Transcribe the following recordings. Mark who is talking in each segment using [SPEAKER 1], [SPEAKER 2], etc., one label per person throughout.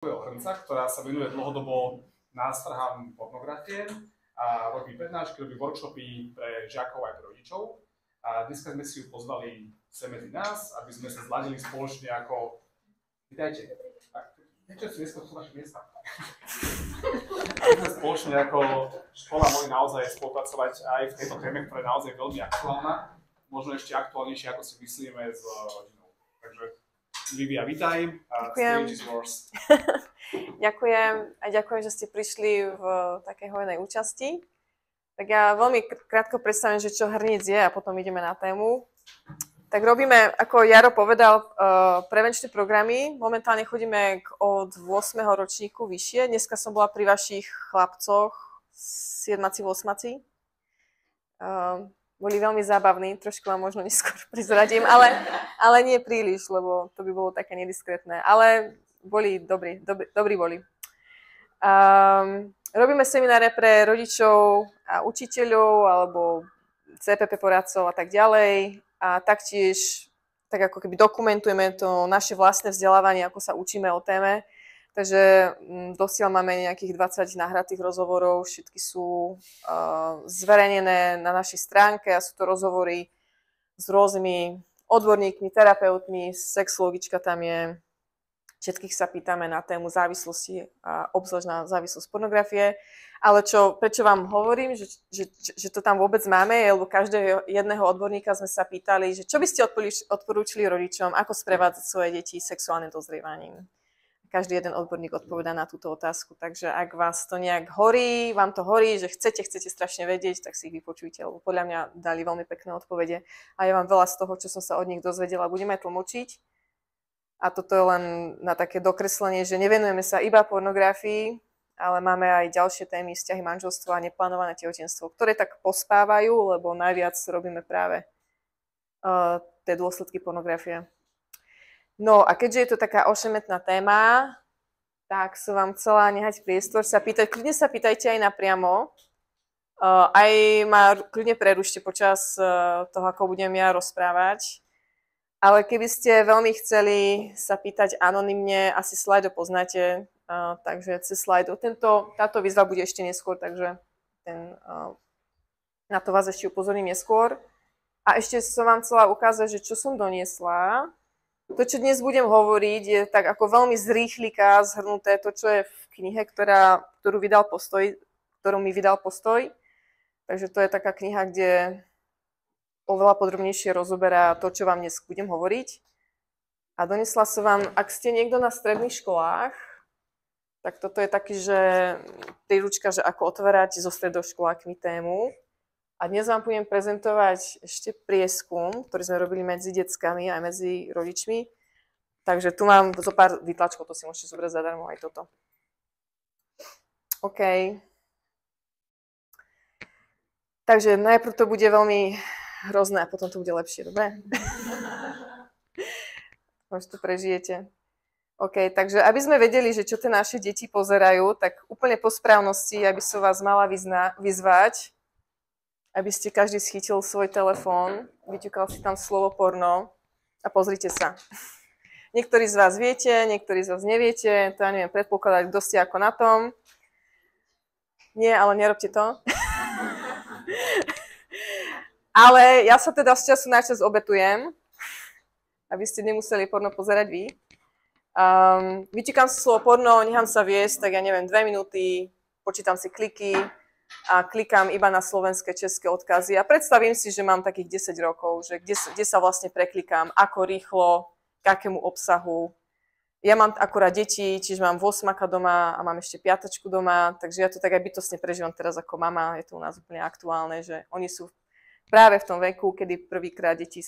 [SPEAKER 1] Ochrnca, ktorá sa venuje dlhodobo nástrahám pornografie a robí prednášky, robí workshopy pre žiakov aj pre rodičov. A dneska sme si ju pozvali sem medzi nás, aby sme sa zladili spoločne ako... Vítajte. Prečo si dneska sú vaše miesta? Aby sme spoločne ako škola mohli naozaj spolupracovať aj v tejto téme, ktorá je naozaj veľmi aktuálna. Možno ešte aktuálnejšie, ako si myslíme, s rodinou. Takže Livia, vítaj.
[SPEAKER 2] Ďakujem. Ďakujem a ďakujem, že ste prišli v takej hojnej účasti. Tak ja veľmi krátko predstavím, že čo hrniec je a potom ideme na tému. Tak robíme, ako Jaro povedal, prevenčné programy. Momentálne chodíme od 8. ročníku vyššie. Dneska som bola pri vašich chlapcoch, 7-ci, 8-ci. Boli veľmi zábavní, trošku vám možno neskôr prizradím, ale nie príliš, lebo to by bolo také nediskrétne. Ale boli dobrí boli. Robíme semináre pre rodičov a učiteľov, alebo CPP poradcov a tak ďalej. A taktiež, tak ako keby dokumentujeme to naše vlastné vzdelávanie, ako sa učíme o téme. Takže dosiaľ máme nejakých 20 nahratých rozhovorov, všetky sú zverejnené na našej stránke a sú to rozhovory s rôznymi odborníkmi, terapeutmi, sexologička tam je, všetkých sa pýtame na tému závislosti a obzvlášť na závislosť pornografie. Ale prečo vám hovorím, že to tam vôbec máme, je, lebo každého jedného odborníka sme sa pýtali, že čo by ste odporúčili rodičom, ako sprevádzať svoje deti sexuálnym dozrievaním. Každý jeden odborník odpovedá na túto otázku. Takže ak vás to nejak horí, vám to horí, že chcete strašne vedieť, tak si ich vypočujte, lebo podľa mňa dali veľmi pekné odpovede. A ja vám veľa z toho, čo som sa od nich dozvedela, budeme tlmočiť. A toto je len na také dokreslenie, že nevenujeme sa iba pornografii, ale máme aj ďalšie témy, vzťahy, manželstvo a neplánované tehotenstvo, ktoré tak pospávajú, lebo najviac robíme práve tie dôsledky pornografie. No a keďže je to taká ošemetná téma, tak som vám chcela nehať priestor sa pýtať. Kľudne sa pýtajte aj napriamo. Aj ma kľudne prerušte počas toho, ako budem ja rozprávať. Ale keby ste veľmi chceli sa pýtať anonymne, asi slajdo poznáte, takže cez slajdo. Táto výzva bude ešte neskôr, takže na to vás ešte upozorním neskôr. A ešte som vám chcela ukázať, že čo som doniesla. To, čo dnes budem hovoriť, je tak ako veľmi z rýchlika zhrnuté to, čo je v knihe, ktorú mi vydal Postoj. Takže to je taká kniha, kde oveľa podrobnejšie rozoberá to, čo vám dnes budem hovoriť. A donesla som vám, ak ste niekto na stredných školách, tak toto je taký, že príručka, že ako otvárať so stredoškolákmi tému. A dnes vám budem prezentovať ešte prieskum, ktorý sme robili medzi deckami aj medzi rodičmi. Takže tu mám zo pár výtlačkov, to si môžete zobrať zadarmo aj toto. OK. Takže najprv to bude veľmi hrozné a potom to bude lepšie, dobre? Možno to prežijete. OK, takže aby sme vedeli, že čo tie naše deti pozerajú, tak úplne po správnosti, aby som vás mala vyzvať, aby ste každý schytil svoj telefón, vyťukal si tam slovo porno a pozrite sa. Niektorí z vás viete, niektorí z vás neviete, to ja neviem predpokladať, kto ste ako na tom. Nie, ale nerobte to. Ale ja sa teda z času na čas obetujem, aby ste nemuseli porno pozerať vy. Vyťukám si slovo porno, nechám sa viesť, tak ja neviem, 2 minúty, počítam si kliky, a klikám iba na slovenské, české odkazy a predstavím si, že mám takých 10 rokov, že kde sa vlastne preklikám, ako rýchlo, k akému obsahu. Ja mám akurát deti, čiže mám 8 doma a mám ešte 5 doma, takže ja to tak aj bytostne prežívam teraz ako mama, je to u nás úplne aktuálne, že oni sú práve v tom veku, kedy prvýkrát deti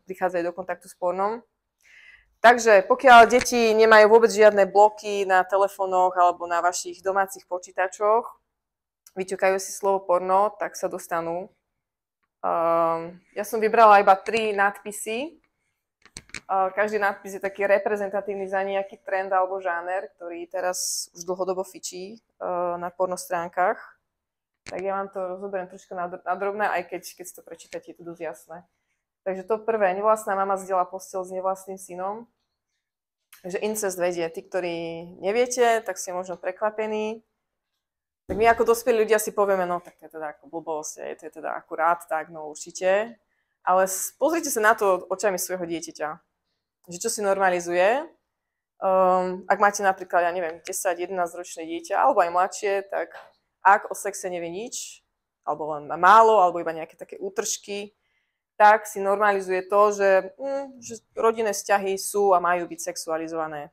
[SPEAKER 2] prichádzajú do kontaktu s pornom. Takže pokiaľ deti nemajú vôbec žiadne bloky na telefónoch alebo na vašich domácich počítačoch, vyťukajú si slovo porno, tak sa dostanú. Ja som vybrala iba 3 nadpisy. Každý nadpis je taký reprezentatívny za nejaký trend alebo žáner, ktorý teraz už dlhodobo fičí na porno stránkach. Tak ja vám to rozoberiem trošku na drobné, aj keď si to prečítate, je to dosť jasné. Takže to prvé, nevlastná mama zdieľa posteľ s nevlastným synom. Takže incest vedie. Tí, ktorí neviete, tak ste možno prekvapení. Tak my ako dospelí ľudia si povieme, no tak to je teda ako blbosť, to je teda akurát tak, no určite. Ale pozrite sa na to očami svojho dieťaťa. Že čo si normalizuje. Ak máte napríklad, ja neviem, 10-11 ročné dieťa, alebo aj mladšie, tak ak o sexe nevie nič, alebo len málo, alebo iba nejaké také útržky, tak si normalizuje to, že rodinné vzťahy sú a majú byť sexualizované.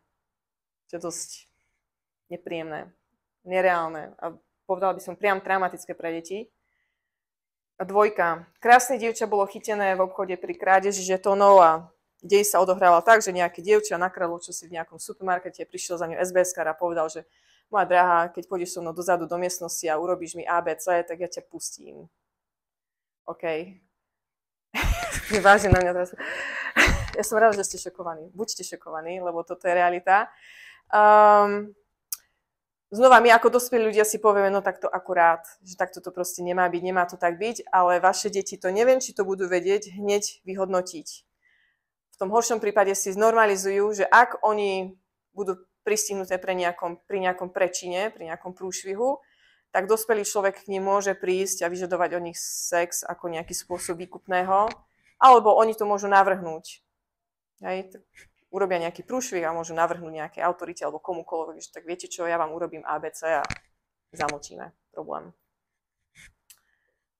[SPEAKER 2] To je dosť nepríjemné, nereálne a povedala by som priam traumatické pre deti. A 2. Krásne dievča bolo chytené v obchode pri krádeži žetónov a dej sa odohrával tak, že nejaké dievča nakradlo čosi v nejakom supermarkete, prišiel za ňou SBS-kár a povedal, že moja drahá, keď pôjdeš so mnou dozadu do miestnosti a urobíš mi ABC, tak ja ťa pustím. OK. Vážne na mňa teraz. Ja som rada, že ste šokovaní. Buďte šokovaní, lebo toto je realita. Znova my ako dospelí ľudia si povieme, no tak to akurát, že takto to proste nemá byť, nemá to tak byť, ale vaše deti to neviem, či to budú vedieť hneď vyhodnotiť. V tom horšom prípade si znormalizujú, že ak oni budú pristihnuté pri nejakom prečine, pri nejakom prúšvihu, tak dospelý človek k nim môže prísť a vyžadovať od nich sex ako nejaký spôsob výkupného, alebo oni to môžu navrhnúť. Hej? Urobia nejaký prúšvih a môžu navrhnúť nejaké autorite alebo komukoľvek, že tak viete čo, ja vám urobím ABC a zamlčíme problém.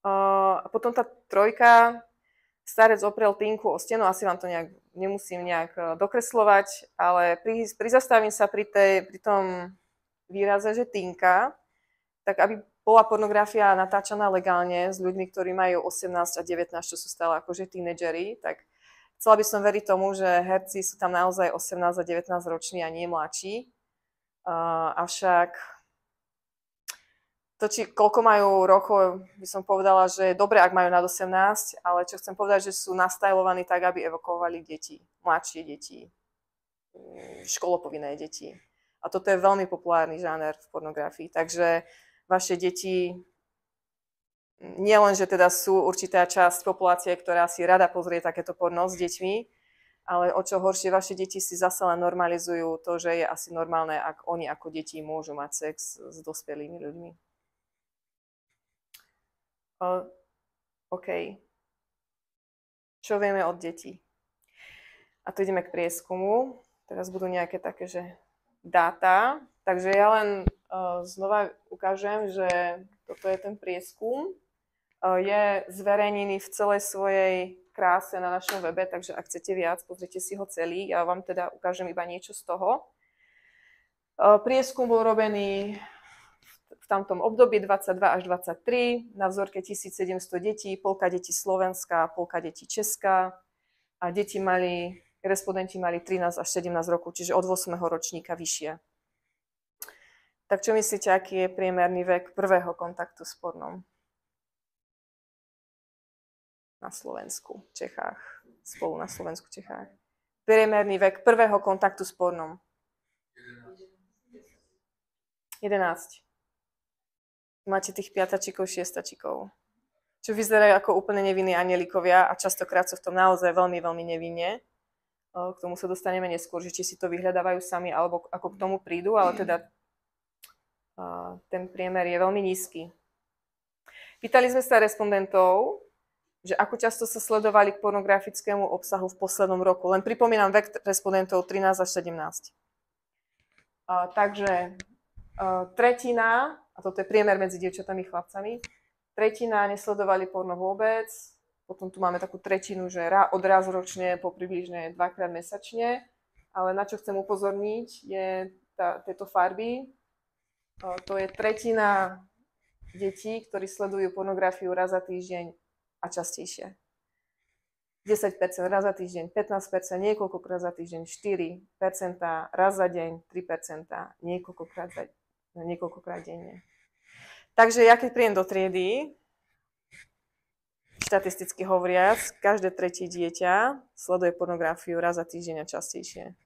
[SPEAKER 2] A potom tá 3, starec oprel tinku o stenu, asi vám to nemusím nejak dokreslovať, ale prizastavím sa pri tom výraze, že tinka, tak aby bola pornografia natáčaná legálne s ľuďmi, ktorí majú 18 a 19, čo sú stále akože tínedžeri, tak chcela by som veriť tomu, že herci sú tam naozaj 18 a 19 roční a nie mladší. Avšak to, koľko majú rokov, by som povedala, že je dobré, ak majú nad 18, ale čo chcem povedať, že sú nastajlovaní tak, aby evokovali deti, mladšie deti, školopovinné deti. A toto je veľmi populárny žáner v pornografii. Takže vaše deti nie len, že teda sú určitá časť populácie, ktorá si rada pozrie takéto porno s deťmi, ale o čo horšie, vaše deti si zase len normalizujú to, že je asi normálne, ak oni ako deti môžu mať sex s dospelými ľuďmi. OK. Čo vieme od detí? A tu ideme k prieskumu. Teraz budú nejaké také, že dáta. Takže ja len znova ukážem, že toto je ten prieskum. Je zverejnený v celej svojej kráse na našom webe, takže ak chcete viac, pozrite si ho celý. Ja vám teda ukážem iba niečo z toho. Prieskum bol robený v tamtom období 22 až 23 na vzorke 1700 detí, polka detí Slovenska, polka detí Česká a respondenti mali 13 až 17 rokov, čiže od 8. ročníka vyššie. Tak čo myslíte, aký je priemerný vek prvého kontaktu s pornom? Na Slovensku, Čechách. Spolu na Slovensku, Čechách. Priemerný vek prvého kontaktu s pornom? 11. Máte tých 5-čikov, 6-čikov. Čo vyzerajú ako úplne nevinní anielikovia a častokrát sú v tom naozaj veľmi, veľmi nevinne. K tomu sa dostaneme neskôr, že či si to vyhľadávajú sami, alebo ako k tomu prídu, ale teda ten priemer je veľmi nízky. Pýtali sme sa respondentov, že ako často sa sledovali k pornografickému obsahu v poslednom roku. Len pripomínam vek respondentov 13 až 17. Takže tretina, a toto je priemer medzi dievčatami a chlapcami, tretina nesledovali porno vôbec, potom tu máme takú tretinu, že od raz ročne po približne 2-krát mesačne, ale na čo chcem upozorniť je tieto farby. To je tretina detí, ktorí sledujú pornografiu raz za týždeň a častejšie. 10% raz za týždeň, 15% niekoľkokrát za týždeň, 4% raz za deň, 3% niekoľkokrát denne. Takže ja keď prídem do triedy, štatisticky hovoriac, každé tretie dieťa sleduje pornografiu raz za týždeň a častejšie.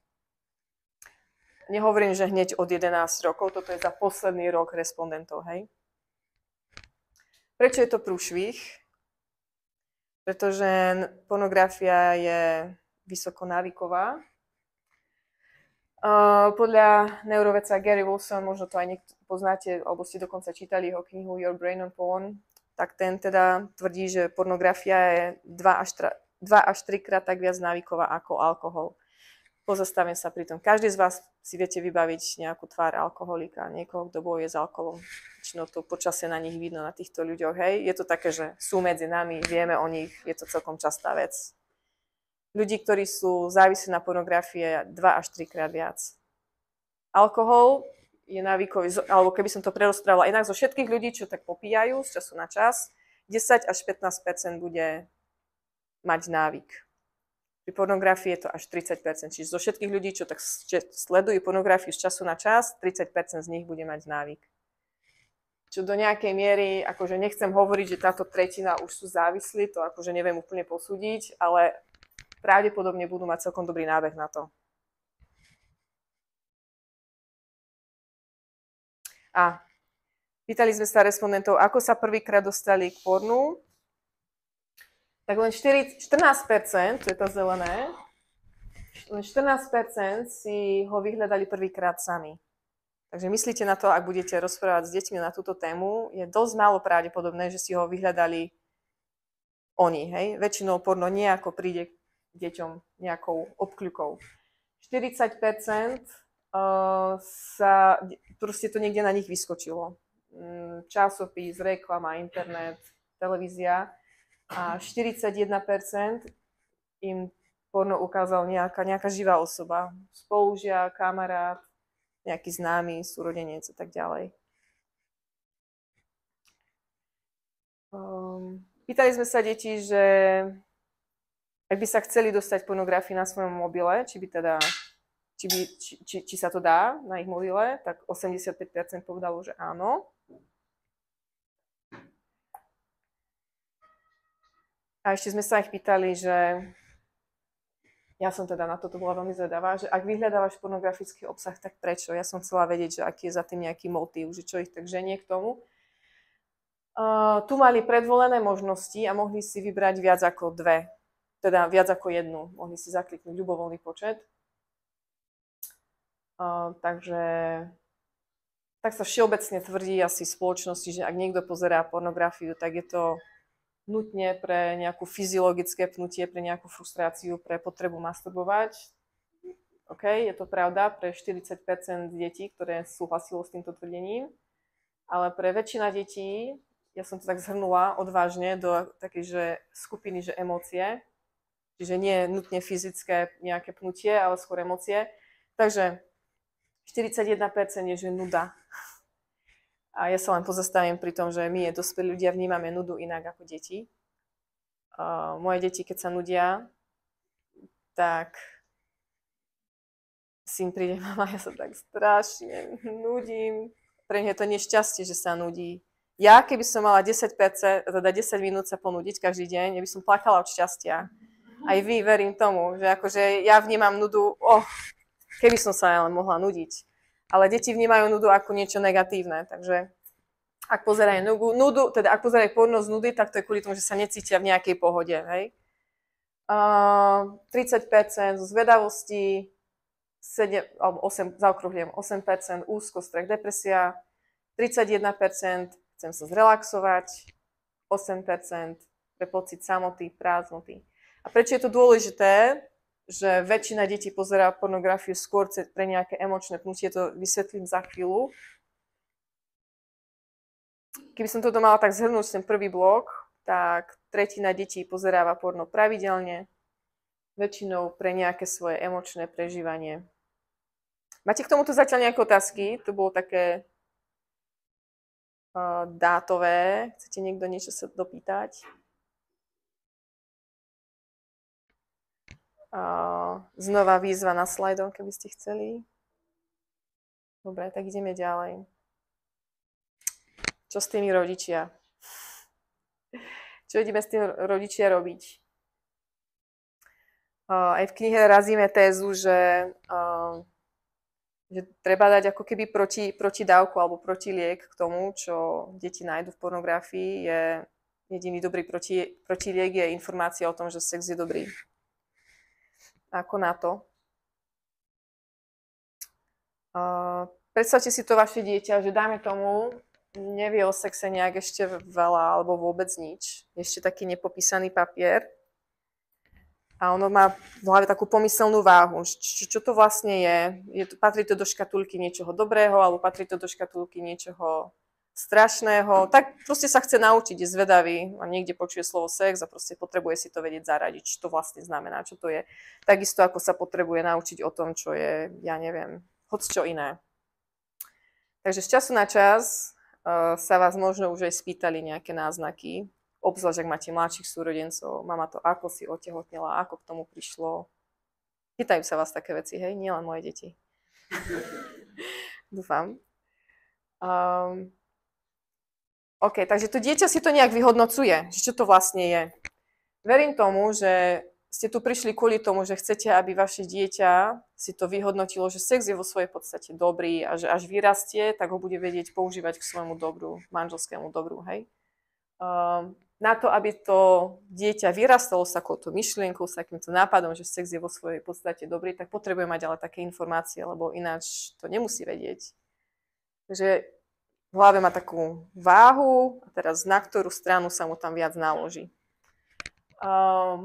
[SPEAKER 2] Nehovorím, že hneď od 11 rokov, toto je za posledný rok respondentov, hej. Prečo je to prúšvih? Pretože pornografia je vysoko návyková Podľa neurovedca Gary Wilson, možno to aj niekto poznáte, alebo ste dokonca čítali jeho knihu Your Brain on Porn, tak ten teda tvrdí, že pornografia je 2 až 3 krát tak viac návyková ako alkohol. Pozastavím sa pri tom. Každý z vás si viete vybaviť nejakú tvár alkoholika, niekoho, kto bojuje s alkoholom. Väčšinou to počasie na nich vidno, na týchto ľuďoch. Hej. Je to také, že sú medzi nami, vieme o nich, je to celkom častá vec. Ľudí, ktorí sú závislí na pornografie 2 až 3 krát viac. Alkohol je návykový, alebo keby som to prerozprávala inak, zo všetkých ľudí, čo tak popíjajú z času na čas, 10 až 15% bude mať návyk. Pri pornografii je to až 30%. Čiže zo všetkých ľudí, čo tak sledujú pornografiu z času na čas, 30% z nich bude mať návyk. Čo do nejakej miery, akože nechcem hovoriť, že táto tretina už sú závislí, to akože neviem úplne posúdiť, ale pravdepodobne budú mať celkom dobrý nábeh na to. A pýtali sme sa respondentov, ako sa prvýkrát dostali k pornu. Tak len 14%, to je to zelené, len 14% si ho vyhľadali prvýkrát sami. Takže myslíte na to, ak budete rozprávať s deťmi na túto tému, je dosť málo pravdepodobné, že si ho vyhľadali oni. Hej? Väčšinou porno nejako príde deťom nejakou obkľukou. 40% sa, proste to niekde na nich vyskočilo. Časopis, reklama, internet, televízia. A 41% im porno ukázal nejaká živá osoba. Spolužiak, kamarát, nejaký známy, súrodenec a tak ďalej. Pýtali sme sa detí, že ak by sa chceli dostať pornografii na svojom mobile, či sa to dá na ich mobile, tak 85% povedalo, že áno. A ešte sme sa ich pýtali, že ja som teda na toto bola veľmi zvedavá, že ak vyhľadávaš pornografický obsah, tak prečo? Ja som chcela vedieť, že aký je za tým nejaký motív, že čo ich tak ženie k tomu. Tu mali predvolené možnosti a mohli si vybrať viac ako 2, teda viac ako 1. Mohli si zakliknúť ľubovoľný počet. Takže tak sa všeobecne tvrdí asi v spoločnosti, že ak niekto pozerá pornografiu, tak je to nutne pre nejakú fyziologické pnutie, pre nejakú frustráciu, pre potrebu masturbovať. OK, je to pravda pre 40% detí, ktoré súhlasilo s týmto tvrdením, ale pre väčšina detí, ja som to tak zhrnula odvážne do takej že skupiny, že emócie, čiže nie nutne fyzické nejaké pnutie, ale skôr emócie. Takže 41% je, že nuda. A ja sa len pozastavím pri tom, že my, dospelí ľudia, vnímame nudu inak ako deti. Moje deti, keď sa nudia, tak syn príde, mama, ja sa tak strašne nudím. Pre mňa je to nešťastie, že sa nudí. Ja, keby som mala 10 minút sa ponúdiť každý deň, ja by som plakala od šťastia. Aj vy, verím tomu, že akože ja vnímam nudu, keby som sa len mohla nudiť. Ale deti vnímajú nudu ako niečo negatívne, takže ak pozerajú nudu, teda ak pozerajú porno z nudy, tak to je kvôli tomu, že sa necítia v nejakej pohode, hej. 30% zo zvedavosti, 7 alebo 8, zaokrúhľujem, 8% úzkosť, strach, depresia, 31% chcem sa zrelaxovať, 8% pre pocit samoty, prázdnoty. A prečo je to dôležité, že väčšina detí pozerá pornografiu skôr pre nejaké emočné pnutie, to vysvetlím za chvíľu. Keby som toto mala tak zhrnúť, ten prvý blok, tak tretina detí pozeráva porno pravidelne, väčšinou pre nejaké svoje emočné prežívanie. Máte k tomuto zatiaľ nejaké otázky? To bolo také dátové. Chcete niekto niečo sa dopýtať? Znova výzva na slajdom, keby ste chceli. Dobre, tak ideme ďalej. Čo s tými rodičia? Čo ideme s tým rodičia robiť? Aj v knihe razíme tézu, že treba dať ako keby protidávku alebo protiliek k tomu, čo deti nájdu v pornografii. Jediný dobrý protiliek je informácia o tom, že sex je dobrý. Ako na to? Predstavte si to vaše dieťa, že dáme tomu, nevie o sexe nejak ešte veľa alebo vôbec nič. Ešte taký nepopísaný papier. A ono má v hlave takú pomyselnú váhu. Čo to vlastne je? Patrí to do škatulky niečoho dobrého alebo patrí to do škatulky niečoho strašného? Tak proste sa chce naučiť, je zvedavý a niekde počuje slovo sex a proste potrebuje si to vedieť zaradiť, čo to vlastne znamená, čo to je. Takisto ako sa potrebuje naučiť o tom, čo je, ja neviem, hocčo iné. Takže z času na čas sa vás možno už aj spýtali nejaké náznaky, obzvlášť ak máte mladších súrodencov. Mama, to ako si otehotnela, ako k tomu prišlo. Pýtajú sa vás také veci, hej? Nielen moje deti. Dúfam. OK, takže to dieťa si to nejak vyhodnocuje, že čo to vlastne je. Verím tomu, že ste tu prišli kvôli tomu, že chcete, aby vaše dieťa si to vyhodnotilo, že sex je vo svojej podstate dobrý a že až vyrastie, tak ho bude vedieť používať k svojmu dobru, manželskému dobru, hej. Na to, aby to dieťa vyrastalo s takouto myšlienkou, s takýmto nápadom, že sex je vo svojej podstate dobrý, tak potrebuje mať ale také informácie, lebo ináč to nemusí vedieť. Takže v hlave má takú váhu a teraz na ktorú stranu sa mu tam viac naloží.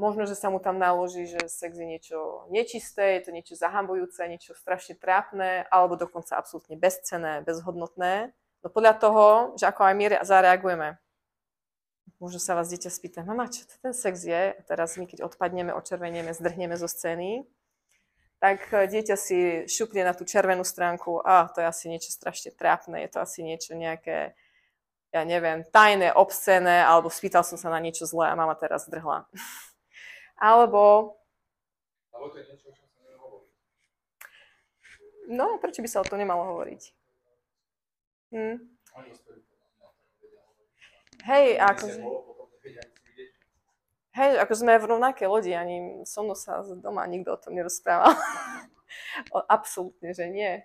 [SPEAKER 2] Možno, že sa mu tam naloží, že sex je niečo nečisté, je to niečo zahambujúce, niečo strašne trápne, alebo dokonca absolútne bezcenné, bezhodnotné. No podľa toho, že ako aj my zareagujeme. Možno sa vás dieťa spýta, mama, čo to ten sex je? A teraz my, keď odpadneme, očervenieme, zdrhneme zo scény, tak dieťa si šupne na tú červenú stránku, to je asi niečo strašne trápne, je to asi niečo nejaké, ja neviem, tajné, obscénne, alebo spýtal som sa na niečo zlé a mama teraz zdrhla. Alebo to je niečo, čo sa nemalo hovoriť. No, prečo by sa o tom nemalo hovoriť? Hej, ako sme v rovnakej lodi, ani so mnou sa doma nikto o tom nerozprával. Absolútne, že nie.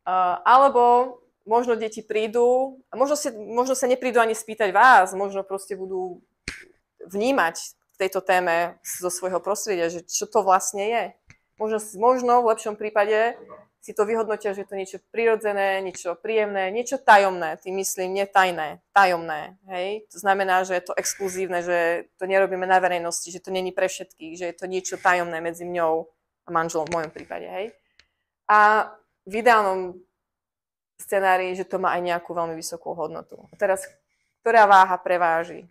[SPEAKER 2] Alebo možno deti prídu, a možno sa neprídu ani spýtať vás, možno proste budú vnímať v tejto téme zo svojho prostredia, že čo to vlastne je. Možno v lepšom prípade si to vyhodnotia, že je to niečo prirodzené, niečo príjemné, niečo tajomné, tým myslím, nie tajné, tajomné. Hej? To znamená, že je to exkluzívne, že to nerobíme na verejnosti, že to není pre všetkých, že je to niečo tajomné medzi mňou a manželom v mojom prípade. Hej? A v ideálnom scenárii, že to má aj nejakú veľmi vysokú hodnotu. A teraz, ktorá váha preváži?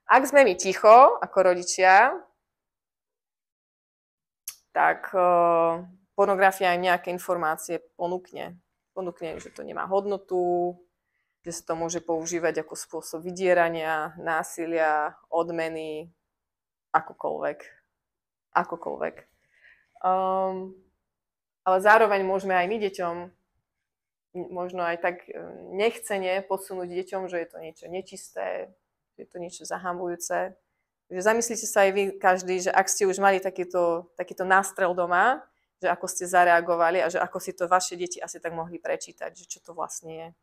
[SPEAKER 2] Ak sme my ticho, ako rodičia, tak pornografia aj nejaké informácie ponúkne. Ponúkne, že to nemá hodnotu, že sa to môže používať ako spôsob vydierania, násilia, odmeny, akokoľvek. Ale zároveň môžeme aj my deťom možno aj tak nechcene podsunúť deťom, že je to niečo nečisté, že je to niečo zahambujúce. Takže zamyslite sa aj vy každý, že ak ste už mali takýto nástrel doma, že ako ste zareagovali a že ako si to vaše deti asi tak mohli prečítať, že čo to vlastne je.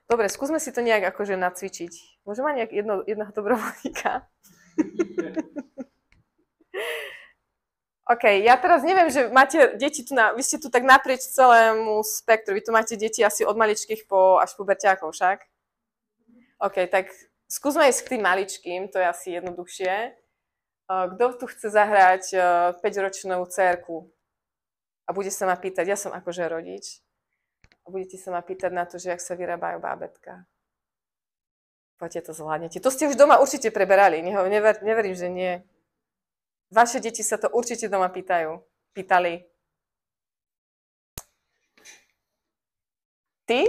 [SPEAKER 2] Dobre, skúsme si to nejak akože nacvičiť. Môžem mať jedného dobrovoľníka? OK, ja teraz neviem, že máte deti tu vy ste tu tak naprieč celému spektru, vy tu máte deti asi od maličkých až puberťákov však? OK, tak skúsme ísť k tým maličkým, to je asi jednoduchšie. Kto tu chce zahrať 5-ročnú dcérku a bude sa ma pýtať, ja som akože rodič, a budete sa ma pýtať na to, že jak sa vyrábajú bábätka. Poďte to zvládnete. To ste už doma určite preberali, neverím, že nie. Vaše deti sa to určite doma pýtali. Ty?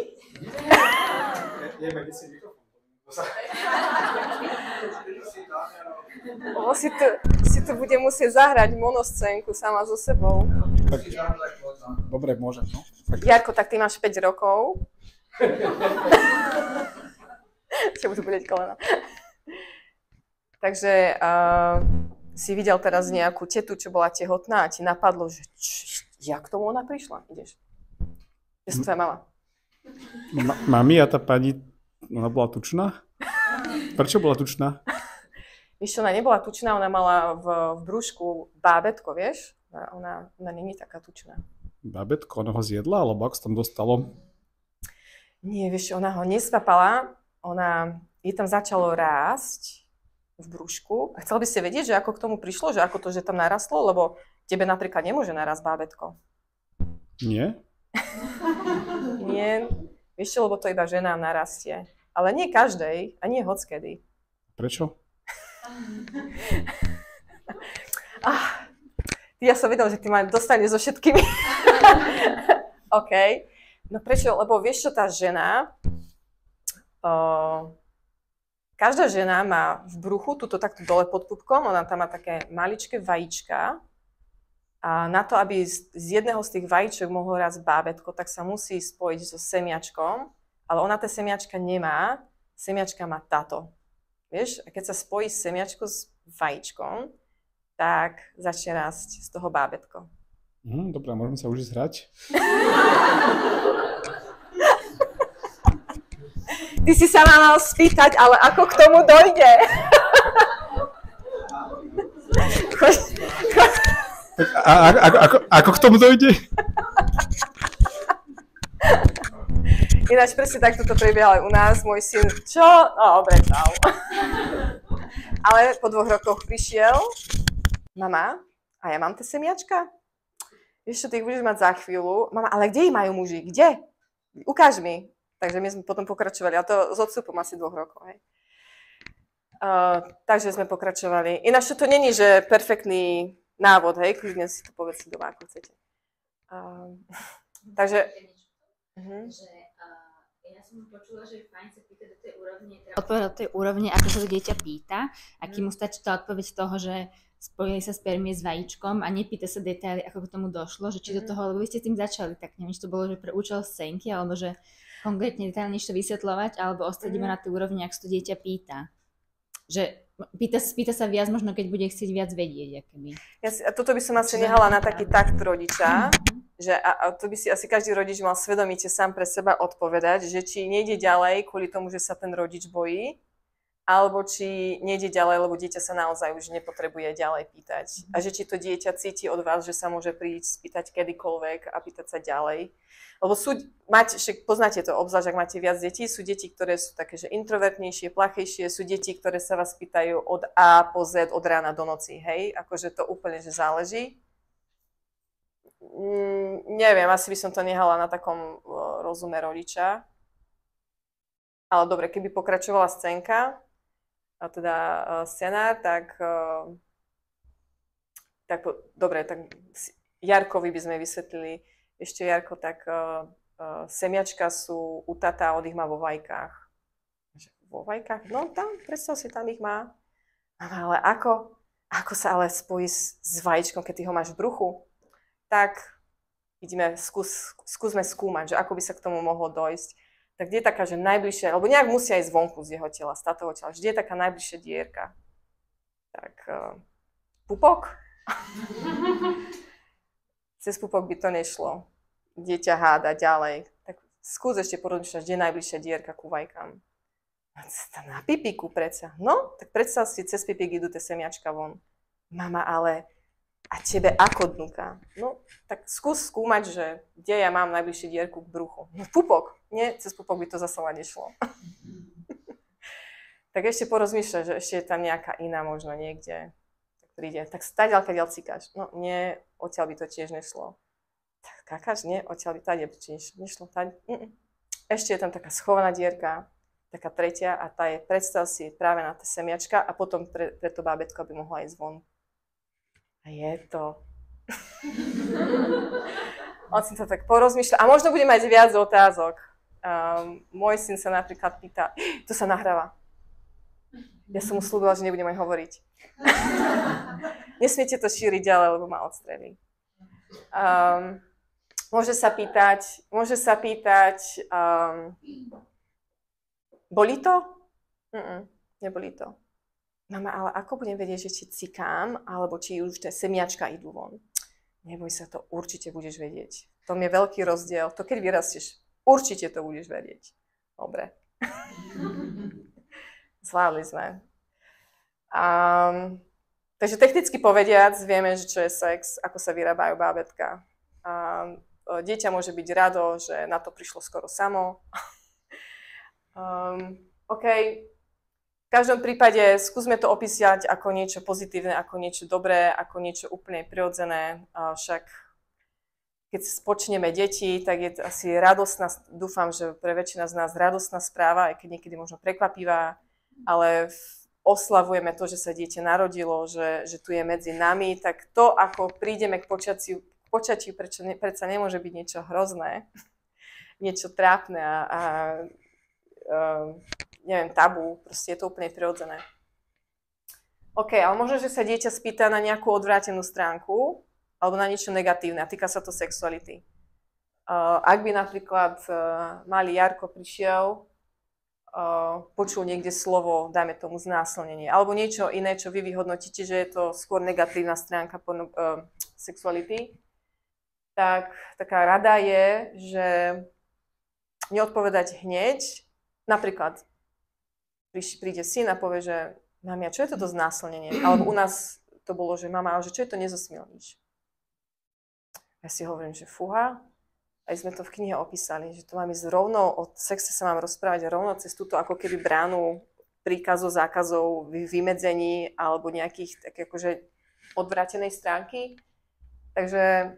[SPEAKER 2] Si tu bude musieť zahrať monoscénku sama so sebou.
[SPEAKER 1] Tak, dobre, môžem, no. Tak.
[SPEAKER 2] Jarko, tak ty máš 5 rokov. Čo budú boleť kolena. Takže si videl teraz nejakú tetu, čo bola tehotná a ti napadlo, že jak tomu ona prišla? Ideš. Kde je tvoja mama?
[SPEAKER 1] Mami, a tá pani, ona bola tučná? Prečo bola tučná?
[SPEAKER 2] Víš, ona nebola tučná, ona mala v brúšku bábätko, vieš? Ona není taká tučná.
[SPEAKER 1] Bábätko, ona ho zjedla, alebo ako sa tam dostalo?
[SPEAKER 2] Nie, vieš, ona ho nespapala, jej tam začalo rásť v brúšku. A chcel by ste vedieť, že ako k tomu prišlo, že ako to, že tam narastlo, lebo tebe napríklad nemôže narásť bábätko.
[SPEAKER 1] Nie?
[SPEAKER 2] Nie, vieš čo, lebo to iba ženám narastie. Ale nie každej a nie hockedy.
[SPEAKER 1] Prečo?
[SPEAKER 2] Ja som vedela, že ty ma dostaneš so všetkými. OK. No prečo? Lebo vieš čo, tá žena, každá žena má v bruchu, tuto takto dole pod pupkom, ona tam má také maličké vajíčka a na to, aby z jedného z tých vajíčok mohlo rásť bábätko, tak sa musí spojiť so semiačkom, ale ona tie semiačka nemá, semiačka má táto. Vieš, a keď sa spojí semiačko s vajíčkom, tak začne rásť z toho bábätko.
[SPEAKER 1] Dobre, môžeme sa už ísť hrať?
[SPEAKER 2] Ty si sa ma mal spýtať, ale ako k tomu dojde?
[SPEAKER 1] Ako k tomu dojde?
[SPEAKER 2] Ináč presne takto to prebieha aj u nás, môj syn, čo? No, dobre, čau. Ale po 2 rokoch prišiel, mama, a ja mám tie semiačka? Vieš čo, ty ich budeš mať za chvíľu. Mama, ale kde ich majú muži? Kde? Ukáž mi. Takže my sme potom pokračovali, a to s odstupom asi 2 rokov, hej. Takže sme pokračovali. Ináč to není, že perfektný návod, hej, kľudne si to povedzte doma, ako chcete. Takže...
[SPEAKER 3] Ja som počula, že je fajn sa pýtať do tej úrovne, odpovedať do tej úrovne, ako sa to dieťa pýta, aký mu stačí tá odpoveď toho, že spojili sa spermie s vajíčkom a nepýta sa detaily, ako k tomu došlo, že či do toho, lebo vy ste s tým začali, tak neviem, či to bolo, že pre účel scénky, alebo že konkrétne detailnejšie vysvetľovať, alebo ostať iba na tej úrovni, ak sa to dieťa pýta. Že pýta sa viac, možno keď bude chcieť viac vedieť, akoby.
[SPEAKER 2] A toto by som asi nehala na taký takt rodiča, že a to by si asi každý rodič mal svedomite sám pre seba odpovedať, že či nejde ďalej kvôli tomu, že sa ten rodič bojí, alebo či nejde ďalej, lebo dieťa sa naozaj už nepotrebuje ďalej pýtať. A že či to dieťa cíti od vás, že sa môže prísť spýtať kedykoľvek a pýtať sa ďalej. Lebo však poznáte to, obzvlášť ak máte viac detí, sú deti, ktoré sú také, že introvertnejšie, plachejšie, sú deti, ktoré sa vás pýtajú od A po Z, od rána do noci, hej? Akože to úplne, že záleží. Neviem, asi by som to nehala na takom rozume rodiča. Ale dobre, keby pokračovala scénka, a teda scenár, tak dobre, tak Jarkovi by sme vysvetlili. Ešte Jarko, tak semiačka sú u tata, on ich má vo vajkách. Vo vajkách? No tam, predstav si, tam ich má. Ale ako sa ale spojí s vajíčkom, keď ty ho máš v bruchu? Tak ideme, skúsme skúmať, že ako by sa k tomu mohlo dojsť. Tak kde je taká, že najbližšia, alebo nejak musia ísť zvonku z jeho tela, z tátovho tela, vždy je taká najbližšia dierka. Tak pupok? Cez pupok by to nešlo. Dieťa háda ďalej. Tak skús ešte porozmýšľať, kde je najbližšia dierka ku vajkám. Na pipiku predsa. No, tak predstav si, cez pipík idú tie semiačka von. Mama, ale a tebe ako dnuka? No, tak skús skúmať, že kde ja mám najbližšie dierku k bruchu. No pupok. Nie, cez pupok by to zase nešlo. Tak ešte porozmýšľaj, že ešte je tam nejaká iná možno niekde. Tak príde. Tak stadiaľ, keď cikáš. No nie, odtiaľ by to tiež nešlo. Tak kakáš, nie, odtiaľ by tady tiež nešlo. Ešte je tam taká schovaná dierka, taká tretia a tá je, predstav si, práve na tie semiačka a potom pre to bábätko by mohla ísť von. A je to. On si to tak porozmýšľa. A možno bude mať viac otázok. Môj syn sa napríklad pýta, to sa nahráva. Ja som mu slúbila, že nebudem aj hovoriť. Nesmiete to šíriť ďalej, lebo ma odstrelí. Môže sa pýtať, boli to? Neboli to. Mama, ale ako budem vedieť, že či cikám, alebo či už tie semiačka idú von? Neboj sa, to určite budeš vedieť. To je veľký rozdiel. To keď vyrastieš, určite to budeš vedieť. Dobre. Zvládli sme. Takže technicky povediac, vieme, že čo je sex, ako sa vyrábajú bábätka. Dieťa môže byť rado, že na to prišlo skoro samo. OK. V každom prípade skúsme to opísať ako niečo pozitívne, ako niečo dobré, ako niečo úplne prirodzené. Však keď spočneme deti, tak je to asi radostná, dúfam, že pre väčšina z nás radostná správa, aj keď niekedy možno prekvapivá, ale oslavujeme to, že sa dieťa narodilo, že tu je medzi nami, tak to, ako prídeme k počatiu predsa nemôže byť niečo hrozné, niečo trápne a neviem, tabu, proste je to úplne prirodzené. OK, ale možno, že sa dieťa spýta na nejakú odvrátenú stránku, alebo na niečo negatívne, a týka sa to sexuality. Ak by napríklad malý Jarko prišiel, počul niekde slovo, dajme tomu znásilnenie, alebo niečo iné, čo vy vyhodnotíte, že je to skôr negatívna stránka sexuality, tak taká rada je, že neodpovedať hneď. Napríklad príde syn a povie, že mami, čo je toto znásilnenie? Alebo u nás to bolo, že mama, ale čo je to nezosmilníš? Ja si hovorím, že fúha. Aj sme to v knihe opísali, že to mám ísť rovno, o sexe sa mám rozprávať rovno cez túto ako keby bránu príkazov, zákazov, vymedzení alebo nejakých tak akože odvrátenej stránky. Takže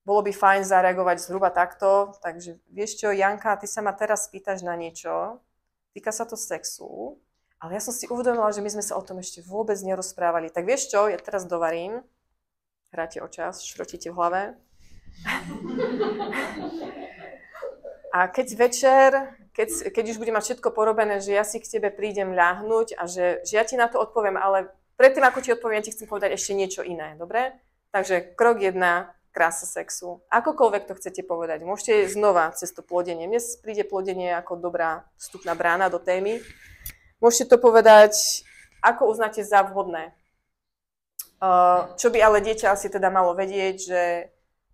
[SPEAKER 2] bolo by fajn zareagovať zhruba takto. Takže vieš čo, Janka, ty sa ma teraz spýtaš na niečo, týka sa to sexu, ale ja som si uvedomila, že my sme sa o tom ešte vôbec nerozprávali. Tak vieš čo, ja teraz dovarím, hráte o čas, šrotíte v hlave. A keď večer, keď už budem mať všetko porobené, že ja si k tebe prídem ľahnúť a že ja ti na to odpoviem, ale predtým, ako ti odpoviem, ja ti chcem povedať ešte niečo iné, dobre? Takže krok 1, krása sexu. Akokoľvek to chcete povedať, môžete znova cez to plodenie. Mne príde plodenie ako dobrá vstupná brána do témy. Môžete to povedať, ako uznáte za vhodné. Čo by ale dieťa asi teda malo vedieť, že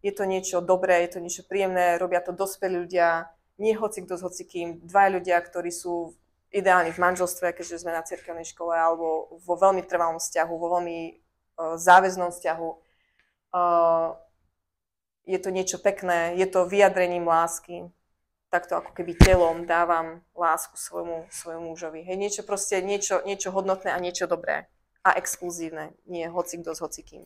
[SPEAKER 2] je to niečo dobré, je to niečo príjemné, robia to dospelí ľudia, nie hocikto s hocikým, dvaja ľudia, ktorí sú ideálne v manželstve, keďže sme na cirkevnej škole, alebo vo veľmi trvalom vzťahu, vo veľmi záväznom vzťahu. Je to niečo pekné, je to vyjadrením lásky. Takto ako keby telom dávam lásku svojmu mužovi. Hej, niečo proste, niečo hodnotné a niečo dobré. A exkluzívne, nie hocikto s hocikým.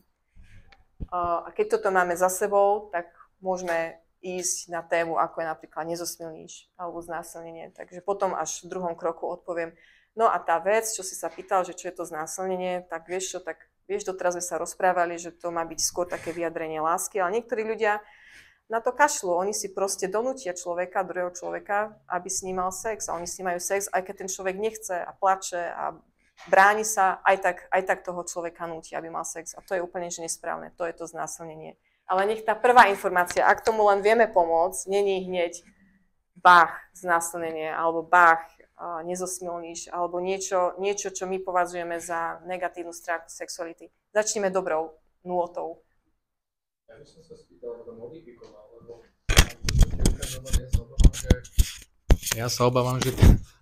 [SPEAKER 2] A keď toto máme za sebou, tak môžeme ísť na tému, ako je napríklad nezosmilníš alebo znásilnenie. Takže potom až v druhom kroku odpoviem, no a tá vec, čo si sa pýtal, že čo je to znásilnenie, tak vieš čo, tak vieš, doteraz sme sa rozprávali, že to má byť skôr také vyjadrenie lásky, ale niektorí ľudia na to kašľú. Oni si proste donútia človeka, druhého človeka, aby s ním mal sex. A oni s ním majú sex, aj keď ten človek nechce a plače a bráni sa, aj tak toho človeka núti, aby mal sex. A to je úplne že nesprávne. To je to znásilnenie. Ale nech tá prvá informácia, ak tomu len vieme pomôcť, není hneď bách znásilnenie, alebo bách nezosmilníš, alebo niečo, čo my považujeme za negatívnu stránku sexuality. Začneme dobrou nôtou.
[SPEAKER 4] Ja by som sa spýtal, ako to modifikoval, lebo ja sa obávam, že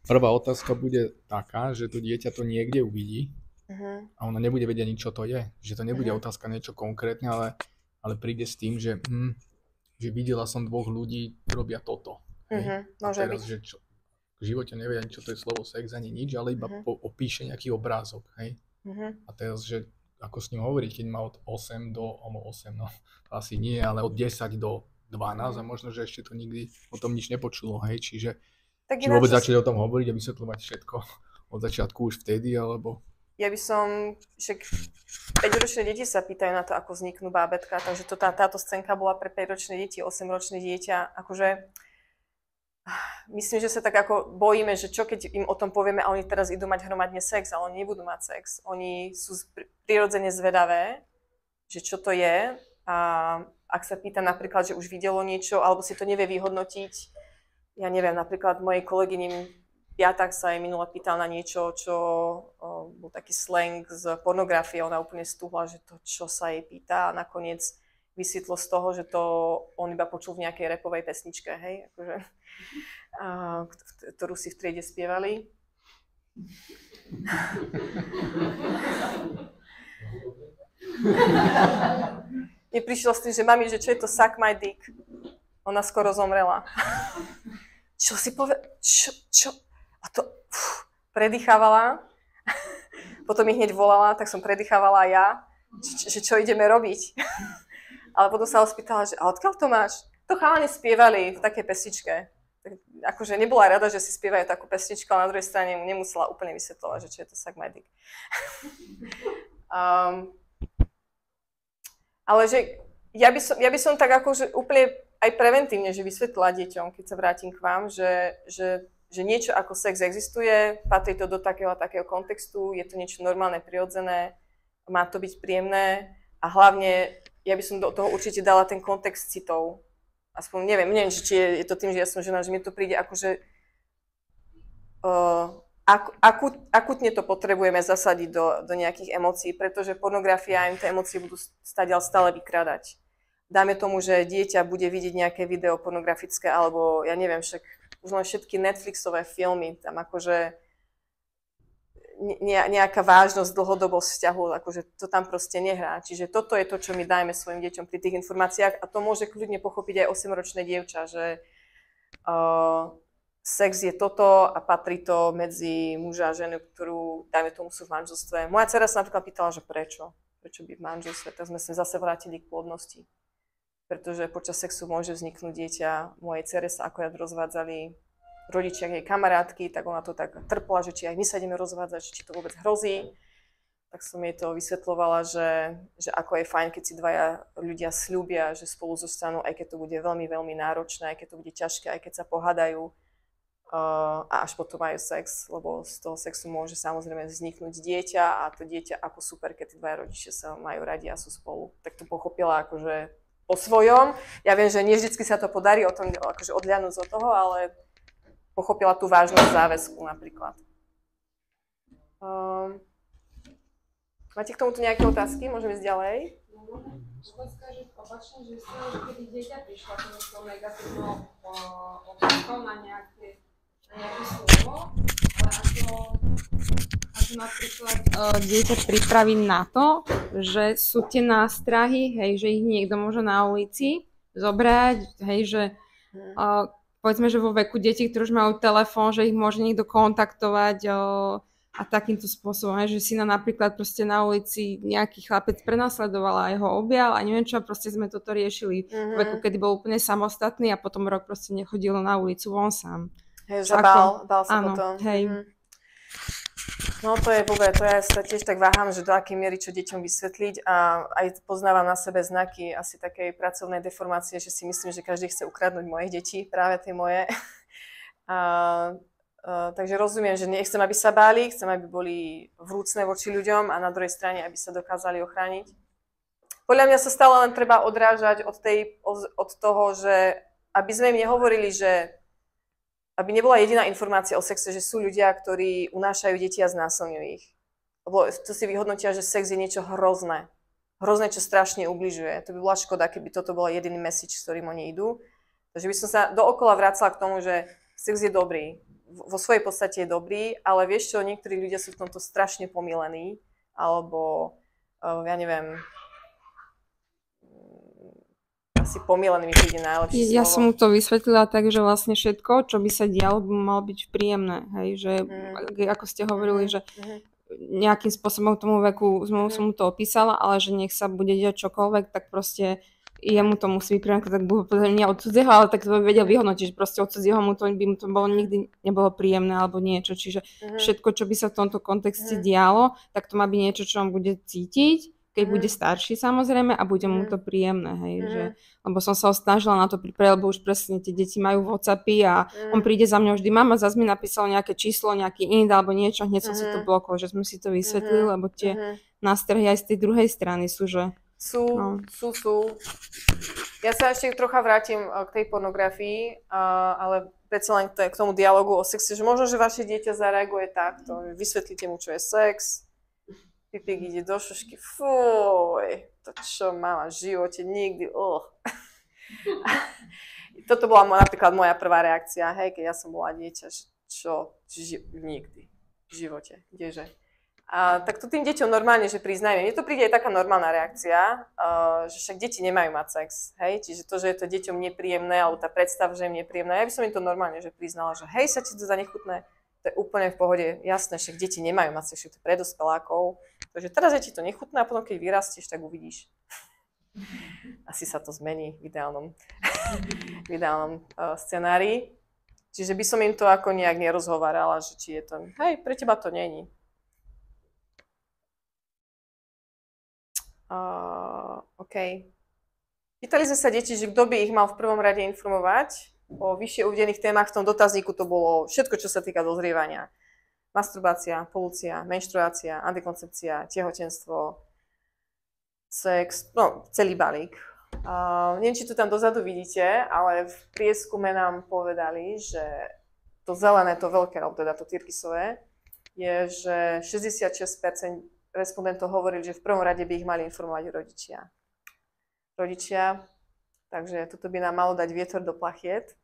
[SPEAKER 4] prvá otázka bude taká, že to dieťa to niekde uvidí a ono nebude vedieť nič, čo to je. Že to nebude otázka niečo konkrétne, ale príde s tým, že videla som dvoch ľudí, robia toto.
[SPEAKER 2] Môže
[SPEAKER 4] teraz,
[SPEAKER 2] byť.
[SPEAKER 4] že v živote nevie ani, čo to je slovo sex, ani nič, ale iba opíše nejaký obrázok. Hej? A teraz, že ako s ním hovoriť, keď má od 8 do 8, no asi nie, ale od 10 do 12 a možno, že ešte to nikdy o tom nič nepočulo, hej, čiže
[SPEAKER 2] Tak
[SPEAKER 4] či vôbec začali o tom hovoriť a vysvetľovať všetko od začiatku už vtedy, alebo...
[SPEAKER 2] Ja by som, však 5-ročné deti sa pýtajú na to, ako vzniknú bábätka, takže táto scénka bola pre 5-ročné deti, 8-ročné dieťa, akože myslím, že sa tak ako bojíme, že čo keď im o tom povieme a oni teraz idú mať hromadne sex, ale oni nebudú mať sex. Oni sú prirodzene zvedavé, že čo to je a ak sa pýta napríklad, že už videlo niečo alebo si to nevie vyhodnotiť, ja neviem, napríklad mojej kolegyni piatak sa jej minule pýtal na niečo, čo bol taký slang z pornografie, ona úplne stúhla, že to čo sa jej pýta a nakoniec vysvetlo z toho, že to on iba počul v nejakej rapovej pesničke, hej, akože, ktorú si v triede spievali. Mne prišlo s tým, že mami, že čo je to suck my dick. Ona skoro zomrela. Čo si povedal? Čo? A to predýchávala. Potom mi hneď volala, tak som predýchávala ja, že čo ideme robiť. Ale potom sa ho spýtala, že a odkiaľ to máš? To chalani spievali v takej pesničke. Akože nebola rada, že si spievajú takú pesničku, ale na druhej strane mu nemusela úplne vysvetľovať, že čo je to suck my dick. Ale že ja by som tak akože úplne aj preventívne, že vysvetlila deťom, keď sa vrátim k vám, že niečo ako sex existuje, patrí to do takého a takého kontextu, je to niečo normálne, prirodzené, má to byť príjemné a hlavne ja by som do toho určite dala ten kontext citov. Aspoň neviem, či je to tým, že ja som žena, že mi to príde akože akutne to potrebujeme zasadiť do nejakých emócií, pretože pornografia im tie emócie budú stále vykrádať. Dáme tomu, že dieťa bude vidieť nejaké video pornografické, alebo ja neviem, však už len všetky Netflixové filmy, tam akože nejaká vážnosť, dlhodobosť vzťahu, akože to tam proste nehrá. Čiže toto je to, čo my dajme svojim deťom pri tých informáciách a to môže kľudne pochopiť aj 8-ročné dievča, že sex je toto a patrí to medzi muža a ženu, ktorú, dajme tomu, sú v manželstve. Moja dcera sa napríklad pýtala, že prečo byť v manželstve, tak sme sa zase vrátili k plodnosti. Pretože počas sexu môže vzniknúť dieťa. Mojej dcere sa akorát rozvádzali rodičia jej kamarátky, tak ona to tak trpla, že či aj my sa ideme rozvádzať, či to vôbec hrozí. Tak som jej to vysvetľovala, že ako je fajn, keď si dvaja ľudia sľúbia, že spolu zostanú, aj keď to bude veľmi, veľmi náročné, aj keď to bude ťažké, aj keď sa pohadajú a až potom majú sex, lebo z toho sexu môže samozrejme vzniknúť dieťa a to dieťa ako super, keď tí dvaja rodičia sa majú radi a sú spolu. Tak to pochopila akože po svojom. Ja viem, že nie vždycky sa to podarí o tom akože odľahnúť od toho, ale pochopila tú vážnosť záväzku napríklad. Máte k tomuto nejaké otázky? Môžeme ísť ďalej?
[SPEAKER 5] Otázka, že opačne, že kedy dieťa prišla s tou negatívnou otázkou na nejaké slovo, ale ako napríklad dieťa pripraví na to, že sú tie nástrahy, hej, že ich niekto môže na ulici zobrať, hej, že povedzme, že vo veku detí, ktorí už majú telefón, že ich môže niekto kontaktovať a takýmto spôsobom, že si napríklad proste na ulici nejaký chlapec prenasledoval a jeho objal a neviem čo, proste sme toto riešili v veku, kedy bol úplne samostatný a potom rok proste nechodil na ulicu von sám.
[SPEAKER 2] Hej, že bál sa
[SPEAKER 3] áno,
[SPEAKER 2] potom.
[SPEAKER 3] Hej.
[SPEAKER 2] No to je blbé, to ja sa tiež tak váham, že do akej miery čo deťom vysvetliť a aj poznávam na sebe znaky asi takej pracovnej deformácie, že si myslím, že každý chce ukradnúť moje deti, práve tie moje. Takže rozumiem, že nechcem, aby sa báli, chcem, aby boli vrúcne voči ľuďom a na druhej strane, aby sa dokázali ochrániť. Podľa mňa sa stále len treba odrážať od toho, že aby sme im nehovorili, že aby nebola jediná informácia o sexe, že sú ľudia, ktorí unášajú deti a znásilňujú ich. Lebo to si vyhodnotia, že sex je niečo hrozné. Hrozné, čo strašne ubližuje. To by bola škoda, keby toto bol jediný message, s ktorým oni idú. Takže by som sa dookola vracala k tomu, že sex je dobrý. Vo svojej podstate je dobrý, ale vieš čo, niektorí ľudia sú v tomto strašne pomilení, alebo ja neviem, asi pomílený mi príde najlepšie slovo.
[SPEAKER 5] Ja som mu to vysvetlila tak, že vlastne všetko, čo by sa dialo, by malo byť príjemné. Hej? Že, ako ste hovorili, že nejakým spôsobom k tomu veku som mu to opísala, ale že nech sa bude diať čokoľvek, tak proste jemu to musí byť príjemné, tak bude nie od cudzieho, ale tak to vedel vyhodnotiť, že proste od cudzieho by mu to bolo nikdy nebolo príjemné alebo niečo. Čiže všetko, čo by sa v tomto kontexte dialo, tak to má byť niečo, čo on bude cítiť, keď bude starší samozrejme a bude mu to príjemné, hej, že, lebo som sa ho snažila na to pripraviť, lebo už presne tie deti majú WhatsAppy a on príde za mňou vždy, mama zase mi napísal nejaké číslo, nejaký ind alebo niečo, hneď som si to blokoval, že sme si to vysvetlili, lebo tie nástrhy aj z tej druhej strany sú, že...
[SPEAKER 2] Sú. Ja sa ešte trocha vrátim k tej pornografii, ale predsa len k tomu dialogu o sexe, že možno, že vaše dieťa zareaguje takto, vysvetlíte mu, čo je sex, pipík ide do šušky, fuj, to čo mama v živote, nikdy, Toto bola napríklad moja prvá reakcia, hej, keď ja som bola dieťa, čo nikdy v živote, kdeže. A tak to tým deťom normálne, že priznajú. Mne to príde aj taká normálna reakcia, že však deti nemajú mať sex, hej? Čiže to, že je to deťom nepríjemné, alebo tá predstava, že im nepríjemné, ja by som im to normálne, že priznala, že hej, sa ti to za nechutné, to je úplne v pohode, jasné, však deti nemajú mať sex, to je pre dospelákov, takže teraz je ti to nechutné a potom, keď vyrastieš, tak uvidíš. Asi sa to zmení v ideálnom scenárii. Čiže by som im to ako nejak nerozhovárala, že či je to, hej, pre teba to není. OK. Pýtali sme sa deti, že kto by ich mal v prvom rade informovať o vyššie uvedených témach. V tom dotazníku to bolo všetko, čo sa týka dozrievania. Masturbácia, polúcia, menštruácia, antikoncepcia, tehotenstvo, sex, no celý balík. Neviem, či to tam dozadu vidíte, ale v prieskume nám povedali, že to zelené, to veľké, alebo teda to tyrkysové, je, že 66% respondentov hovorili, že v prvom rade by ich mali informovať rodičia. Takže toto by nám malo dať vietor do plachiet.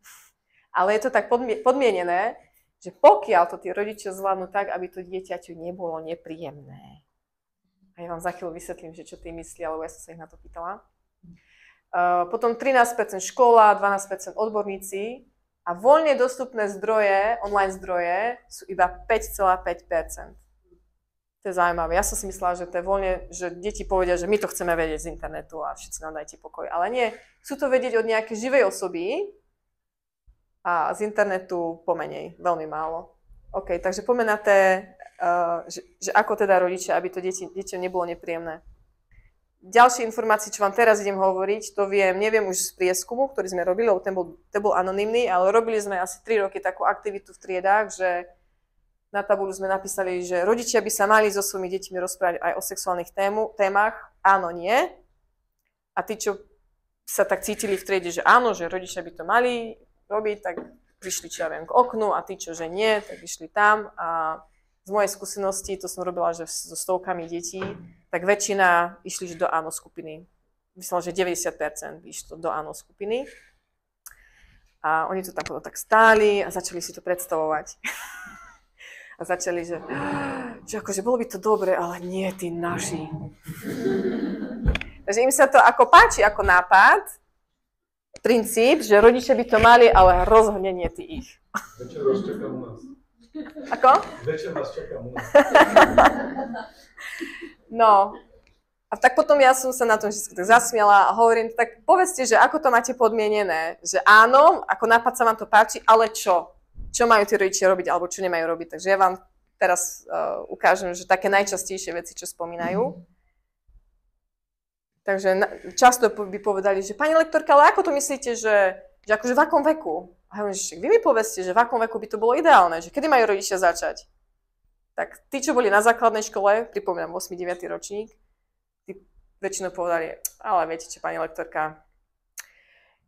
[SPEAKER 2] Ale je to tak podmienené, že pokiaľ to tí rodičia zvládnu tak, aby to dieťaťu nebolo nepríjemné. A ja vám za chvíľu vysvetlím, že čo tým myslí, alebo ja som sa ich na to pýtala. Potom 13% škola, 12% odborníci a voľne dostupné zdroje, online zdroje sú iba 5,5%. To je zaujímavé. Ja som si myslela, že to je voľne, že deti povedia, že my to chceme vedieť z internetu a všetci nám dajte pokoj. Ale nie, chcú to vedieť od nejakej živej osoby a z internetu pomenej, veľmi málo. OK, takže poďme na že ako teda rodičia, aby to deťom nebolo nepríjemné. Ďalšie informácie, čo vám teraz idem hovoriť, to neviem už z prieskumu, ktorý sme robili, lebo ten bol anonymný, ale robili sme asi 3 roky takú aktivitu v triedách, že na tabulu sme napísali, že rodičia by sa mali so svojimi deťmi rozprávať aj o sexuálnych témach. Áno, nie. A tí, čo sa tak cítili v triede, že áno, že rodičia by to mali robiť, tak prišli, čo ja viem, k oknu a tí, čo že nie, tak išli tam. A z mojej skúsenosti, to som robila, že so stovkami detí, tak väčšina išli do áno skupiny. Myslím, že 90% išlo do áno skupiny. A oni to tam potom tak stáli a začali si to predstavovať. A začali, že akože bolo by to dobre, ale nie tí naši. Takže im sa to ako páči ako nápad, princíp, že rodičia by to mali, ale rozhodne nie tí ich.
[SPEAKER 4] Večer vás čakám u nás.
[SPEAKER 2] Ako?
[SPEAKER 4] Večer vás čakám u nás.
[SPEAKER 2] No, a tak potom ja som sa na tom všetko tak zasmiala a hovorím, tak povedzte, že ako to máte podmienené, že áno, ako nápad sa vám to páči, ale čo? Čo majú tí rodičia robiť, alebo čo nemajú robiť. Takže ja vám teraz ukážem, že také najčastejšie veci, čo spomínajú. Takže často by povedali, že pani lektorka, ale ako to myslíte, že akože v akom veku? A hovorím, že vy mi povedzte, že v akom veku by to bolo ideálne, že kedy majú rodičia začať? Tak tí, čo boli na základnej škole, pripomínam 8. 9. ročník, tí väčšinou povedali, ale viete čo, pani lektorka,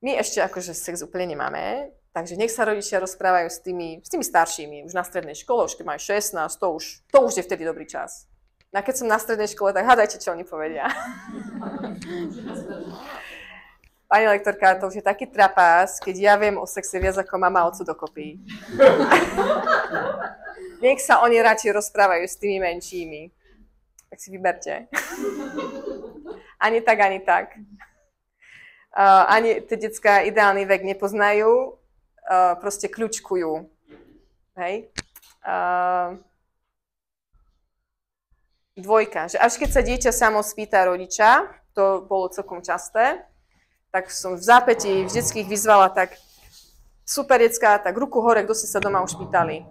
[SPEAKER 2] my ešte akože sex úplne nemáme, takže nech sa rodičia rozprávajú s tými staršími, už na strednej škole, už keď majú 16, to už je vtedy dobrý čas. A keď som na strednej škole, tak hádajte, čo oni povedia. Pani lektorka, to už je taký trapás, keď ja viem o sexe viac ako mama a otco dokopy. Nech sa oni radšej rozprávajú s tými menšími. Tak si vyberte. Ani tak, ani tak. Ani tie decká ideálny vek nepoznajú, proste kľúčkujú. Hej? Dvojka, že až keď sa dieťa samo spýta rodiča, to bolo celkom časté, tak som v zápäti vždycky ich vyzvala tak, super decká, tak ruku hore, kto ste sa doma už pýtali.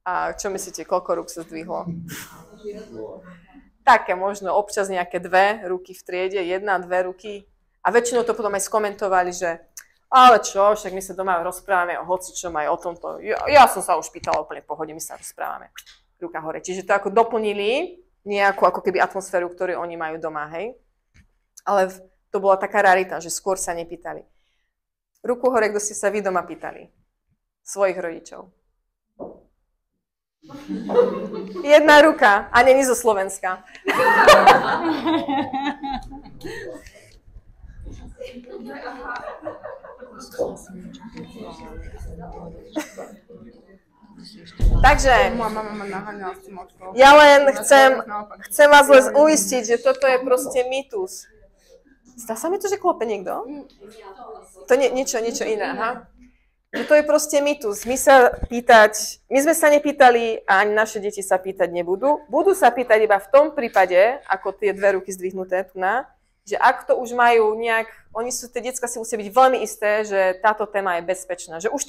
[SPEAKER 2] A čo myslíte, koľko rúk sa zdvihlo? Také možno občas nejaké 2 ruky v triede, 1, 2 ruky. A väčšinou to potom aj skomentovali, že ale čo, však my sa doma rozprávame o hocičom aj o tomto. Ja som sa už pýtala úplne v pohode, my sa rozprávame. Ruka hore. Čiže to ako doplnili nejakú ako keby atmosféru, ktorú oni majú doma, hej. Ale to bola taká rarita, že skôr sa nepýtali. Ruku hore, kto ste sa vy doma pýtali? Svojich rodičov. 1 ruka, a není zo Slovenska. Takže,
[SPEAKER 5] Moja mama ma naháňala s tým očkou.
[SPEAKER 2] ja len chcem vás len uistiť, že toto je proste mýtus. Zdá sa mi to, že klope niekto? To niečo iné, aha. Že to je proste mýtus. My sme sa nepýtali a ani naše deti sa pýtať nebudú. Budú sa pýtať iba v tom prípade, ako tie dve ruky zdvihnuté tu na, že ak to už majú nejak, tie decká si musia byť veľmi isté, že táto téma je bezpečná. Že už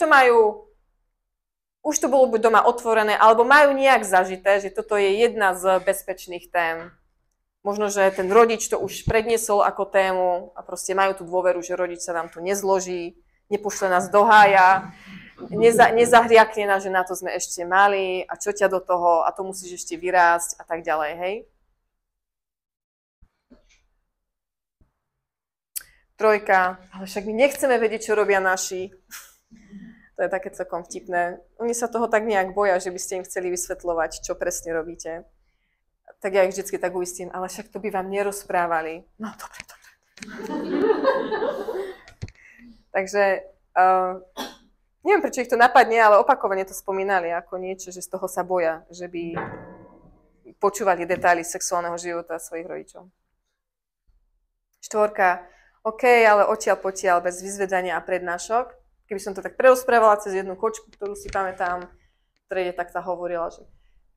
[SPEAKER 2] to bolo buď doma otvorené, alebo majú nejak zažité, že toto je jedna z bezpečných tém. Možno, že ten rodič to už predniesol ako tému a proste majú tú dôveru, že rodič sa nám tu nezloží, nepošle nás do hája, nezahriakne nás, že na to sme ešte mali a čo ťa do toho a to musíš ešte vyrásť a tak ďalej, hej? Trojka, ale však my nechceme vedieť, čo robia naši. To je také celkom vtipné. Oni sa toho tak nejak boja, že by ste im chceli vysvetľovať, čo presne robíte. Tak ja ich vždycky tak uistím, ale však to by vám nerozprávali. No, dobre. Takže neviem, prečo ich to napadne, ale opakovane to spomínali ako niečo, že z toho sa boja, že by počúvali detaily sexuálneho života svojich rodičov. Štvorka, OK, ale odtiaľ potiaľ, bez vyzvedania a prednášok. Keby som to tak prerozprávala cez jednu kočku, ktorú si pamätám, v triede tak sa hovorila, že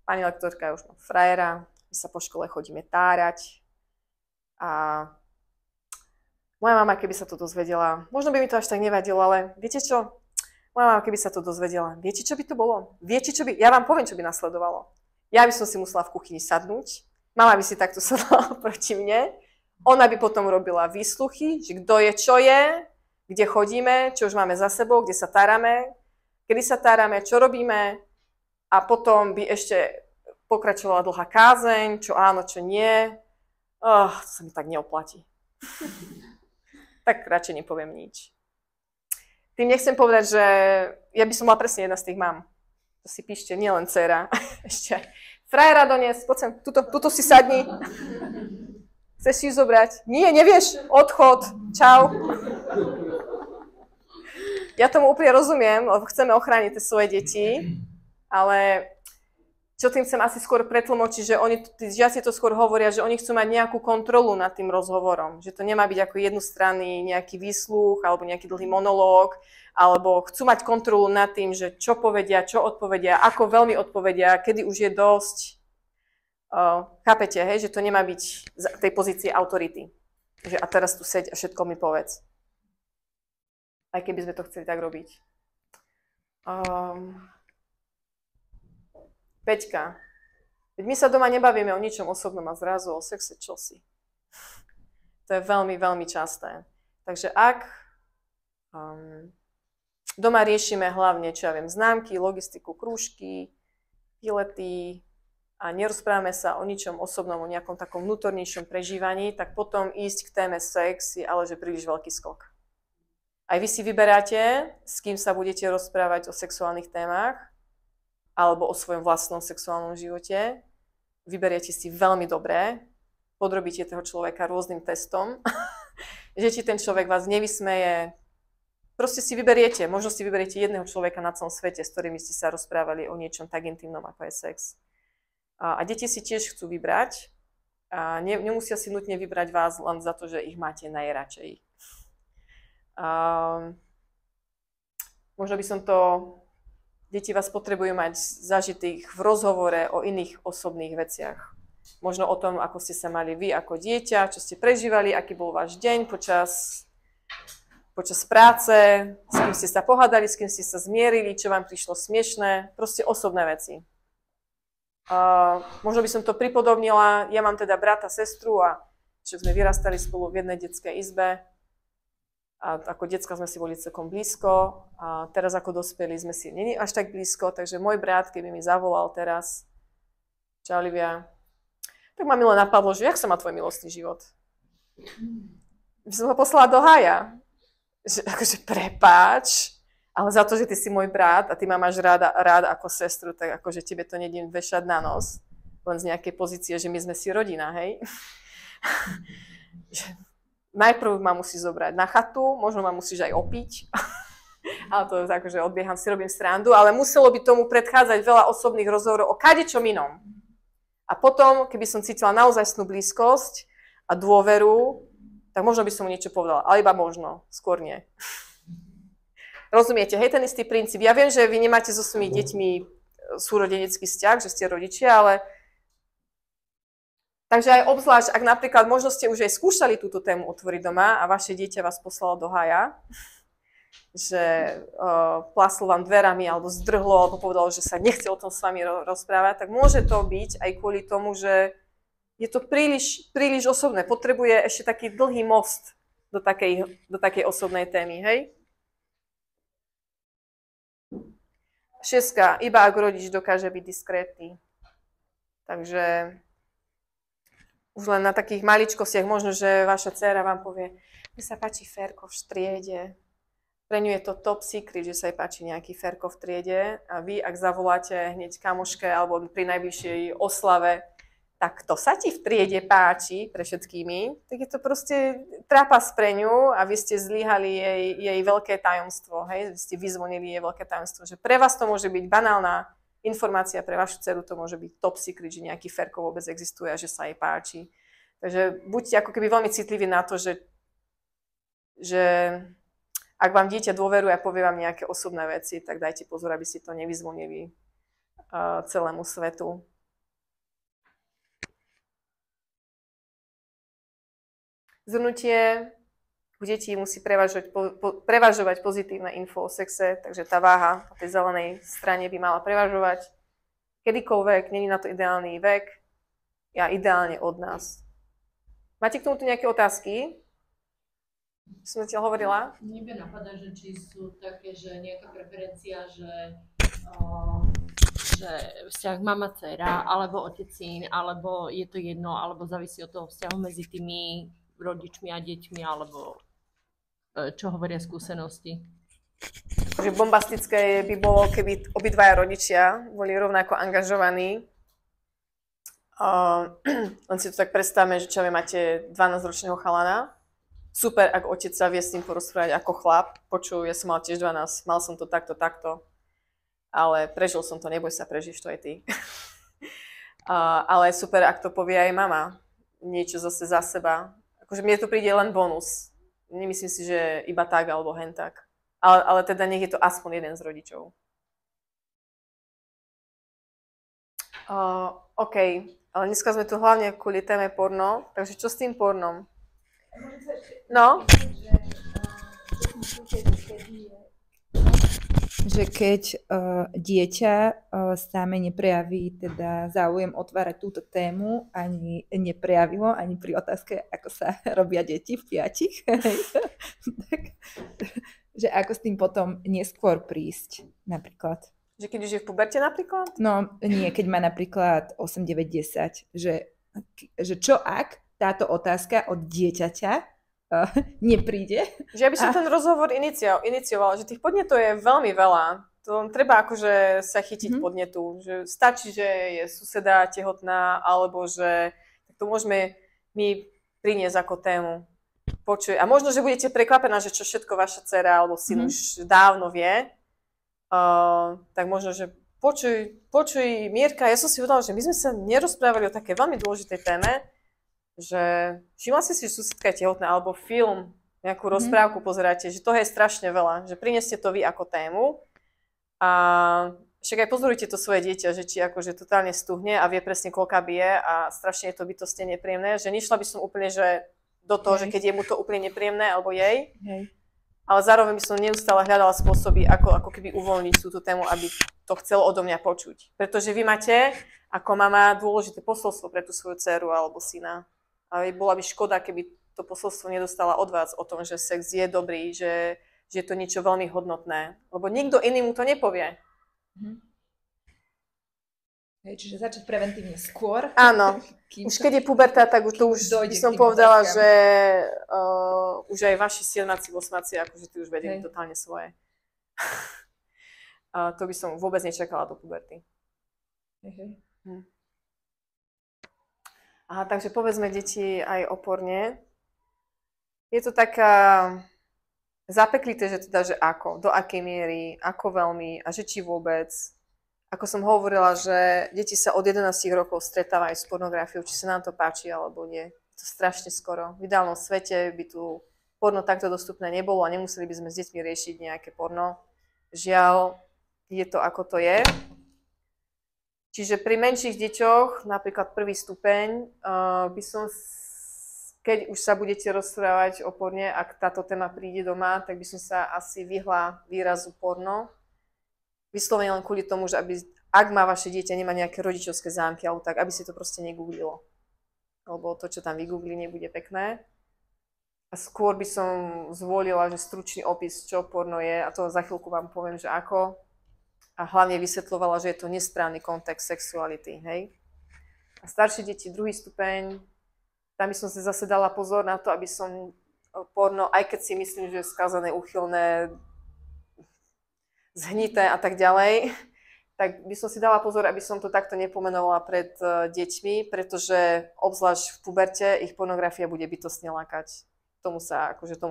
[SPEAKER 2] pani lektorka je už mám frajera, my sa po škole chodíme tárať a moja mama, keby sa to dozvedela, možno by mi to až tak nevadilo, ale viete čo? Moja mama, keby sa to dozvedela, viete, čo by to bolo? Viete, ja vám poviem, čo by nasledovalo. Ja by som si musela v kuchyni sadnúť, mama by si takto sadla proti mne, ona by potom robila výsluchy, že kto je, čo je, kde chodíme, čo už máme za sebou, kde sa tárame, kedy sa tárame, čo robíme a potom by ešte pokračovala dlhá kázeň, čo áno, čo nie. To sa mi tak neoplatí. Tak radšej nepoviem nič. Tým nechcem povedať, že ja by som bola presne jedna z tých mám. To si píšte, nielen dcera. Ešte frajera donies, poď sem, tuto si sadni. Chceš si ju zobrať? Nie, nevieš, odchod, čau. Ja tomu úplne rozumiem, lebo chceme ochrániť tie svoje deti, ale čo tým chcem asi skôr pretlmočiť, že tí žiaci to skôr hovoria, že oni chcú mať nejakú kontrolu nad tým rozhovorom, že to nemá byť ako jednostranný nejaký výsluch alebo nejaký dlhý monológ, alebo chcú mať kontrolu nad tým, že čo povedia, čo odpovedia, ako veľmi odpovedia, kedy už je dosť. Chápete, hej, že to nemá byť z tej pozície autority. Že a teraz tu seď a všetko mi povedz. Aj keby sme to chceli tak robiť. Peťka. Veď my sa doma nebavíme o ničom osobnom a zrazu o sexe čosi. To je veľmi, veľmi časté. Takže ak doma riešime hlavne, čo ja viem, známky, logistiku, krúžky, výlety, a nerozprávame sa o ničom osobnom, o nejakom takom vnútornejšom prežívaní, tak potom ísť k téme sex je ale že príliš veľký skok. Aj vy si vyberáte, s kým sa budete rozprávať o sexuálnych témach alebo o svojom vlastnom sexuálnom živote. Vyberiete si veľmi dobre, podrobíte toho človeka rôznym testom, že či ten človek vás nevysmeje. Proste si vyberiete, možno si vyberiete jedného človeka na celom svete, s ktorými ste sa rozprávali o niečom tak intimnom, ako je sex. A deti si tiež chcú vybrať a nemusia si nutne vybrať vás len za to, že ich máte najradšej. Možno by som to... Deti vás potrebujú mať zažitých v rozhovore o iných osobných veciach. Možno o tom, ako ste sa mali vy ako dieťa, čo ste prežívali, aký bol váš deň počas práce, s kým ste sa pohádali, s kým ste sa zmierili, čo vám prišlo smiešné, proste osobné veci. Možno by som to pripodobnila, ja mám teda brata, sestru a však sme vyrastali spolu v jednej detskej izbe a ako decka sme si boli celkom blízko a teraz ako dospelí sme si není až tak blízko, takže môj brat, keby mi zavolal teraz, čau Livia, tak ma milé napadlo, že jak sa má tvoj milostný život? By som ho poslala do hája. Že, akože prepáč, ale za to, že ty si môj brat a ty ma máš rád ako sestru, tak akože tebe to nedím vešať na nos, len z nejakej pozície, že my sme si rodina, hej? Najprv ma musíš zobrať na chatu, možno ma musíš aj opiť Ale to akože odbieham, si robím srandu, ale muselo by tomu predchádzať veľa osobných rozhovorov o kadečom inom. A potom, keby som cítila naozajstnú blízkosť a dôveru, tak možno by som mu niečo povedala, ale iba možno, skôr nie. Rozumiete, hej, ten istý princíp. Ja viem, že vy nemáte so svojimi deťmi súrodenecký vzťah, že ste rodičia, ale takže aj obzvlášť, ak napríklad možno ste už aj skúšali túto tému otvoriť doma a vaše dieťa vás poslalo do haja, že pláslo vám dverami alebo zdrhlo, alebo povedalo, že sa nechce o tom s vami rozprávať, tak môže to byť aj kvôli tomu, že je to príliš osobné. Potrebuje ešte taký dlhý most do takej osobnej témy, hej? 6. Iba ak rodič dokáže byť diskrétny. Takže už len na takých maličkostiach, možno, že vaša dcéra vám povie, mne sa páči Ferko v striede. Pre ňu je to top secret, že sa jej páči nejaký Ferko v triede a vy, ak zavoláte hneď kamoške alebo pri najbližšej oslave, tak to sa ti v triede páči pre všetkými, tak je to proste trápas pre ňu a vy ste zlyhali jej veľké tajomstvo, hej? Vy ste vyzvonili jej veľké tajomstvo, že pre vás to môže byť banálna informácia, pre vašu dceru to môže byť top secret, že nejaký Ferko vôbec existuje a že sa jej páči. Takže buďte ako keby veľmi citliví na to, že ak vám dieťa dôveruje a povie vám nejaké osobné veci, tak dajte pozor, aby ste to nevyzvonili celému svetu. Zhrnutie, u detí musí prevažovať pozitívne info o sexe, takže tá váha na tej zelenej strane by mala prevažovať. Kedykoľvek, není na to ideálny vek, ja ideálne od nás. Máte k tomuto nejaké otázky? Som zatiaľ hovorila?
[SPEAKER 6] Mne by napadá, že či sú také, že nejaká preferencia, že vzťah mama-dcera, alebo otec-syn, alebo je to jedno, alebo závisí od toho vzťahu medzi tými rodičmi a deťmi, alebo čo hovoria skúsenosti.
[SPEAKER 2] Že bombastické by bolo, keby obidvaja rodičia boli rovnako angažovaní. Len si to tak predstavme, že čo vy máte 12-ročného chalana. Super, ak otec sa vie s ním porozprávať ako chlap. Počuj, ja som mal tiež 12, mal som to takto, ale prežil som to, neboj sa, prežiješ to aj ty. Ale super, ak to povie aj mama. Niečo zase za seba. Akože mne to príde len bonus. Nemyslím si, že iba tak alebo hen tak. Ale teda nech je to aspoň jeden z rodičov. OK, ale dneska sme tu hlavne kvôli téme porno, takže čo s tým pornom? No?
[SPEAKER 7] Že keď dieťa same neprejaví teda záujem otvárať túto tému, ani neprejavilo, ani pri otázke, ako sa robia deti v 5, tak, že ako s tým potom neskôr prísť napríklad.
[SPEAKER 2] Že keď už je v puberte napríklad?
[SPEAKER 7] No nie, keď má napríklad 8, 9, 10, že čo ak táto otázka od dieťaťa nepríde.
[SPEAKER 2] Že ja by som ten rozhovor iniciovala, že tých podnetov je veľmi veľa. To treba akože sa chytiť podnetu. Že stačí, že je suseda tehotná, alebo že tak to môžeme my priniesť ako tému. Počuj. A možno, že budete prekvapená, že čo všetko vaša dcera alebo syn už dávno vie. Tak možno, že počuj Mierka, ja som si uvedomila, že my sme sa nerozprávali o také veľmi dôležitej téme, že všimla si, že susedka je tehotná, alebo film, nejakú rozprávku pozeráte, že toho je strašne veľa, že prineste to vy ako tému a však aj pozorujte to svoje dieťa, že či akože totálne stuhne a vie presne, koľka bije a strašne je to bytostne nepríjemné, že nešla by som úplne, že do toho, že keď je mu to úplne nepríjemné, alebo jej, ale zároveň by som neustále hľadala spôsoby, ako keby uvoľniť túto tému, aby to chcelo odo mňa počuť. Pretože vy máte ako mama dôležité posolstvo pre tú svoju dceru alebo syna. A bola by škoda, keby to posolstvo nedostala od vás o tom, že sex je dobrý, že je to niečo veľmi hodnotné. Lebo nikto iný mu to nepovie.
[SPEAKER 7] Čiže začať preventívne skôr.
[SPEAKER 2] Áno. Už keď je puberta, tak to už by som povedala, že už aj vaši 7-ci, 8-ci, akože ty už vedeli totálne svoje. To by som vôbec nečakala do puberty. Aha, takže povedzme deti aj o porne. Je to taká zapeklité, že teda, že ako, do akej miery, ako veľmi a že či vôbec. Ako som hovorila, že deti sa od 11 rokov stretávajú s pornografiou, či sa nám to páči alebo nie. To strašne skoro. V ideálnom svete by tu porno takto dostupné nebolo a nemuseli by sme s deťmi riešiť nejaké porno. Žiaľ, je to ako to je. Čiže pri menších deťoch, napríklad prvý stupeň, by som, keď už sa budete rozprávať o porne, ak táto téma príde doma, tak by som sa asi vyhla výrazu porno. Vyslovene len kvôli tomu, že ak má vaše dieťa, nemá nejaké rodičovské zámky, alebo tak, aby si to proste negooglilo. Lebo to, čo tam vygooglí, nebude pekné. A skôr by som zvolila, že stručný opis, čo porno je, a to za chvíľku vám poviem, že ako. A hlavne vysvetľovala, že je to nesprávny kontext sexuality, hej. A staršie deti, druhý stupeň, tam by som si zase dala pozor na to, aby som porno, aj keď si myslím, že je skazané, úchylné, zhnité a tak ďalej, tak by som si dala pozor, aby som to takto nepomenovala pred deťmi, pretože obzvlášť v puberte ich pornografia bude bytostne lákať. Tomu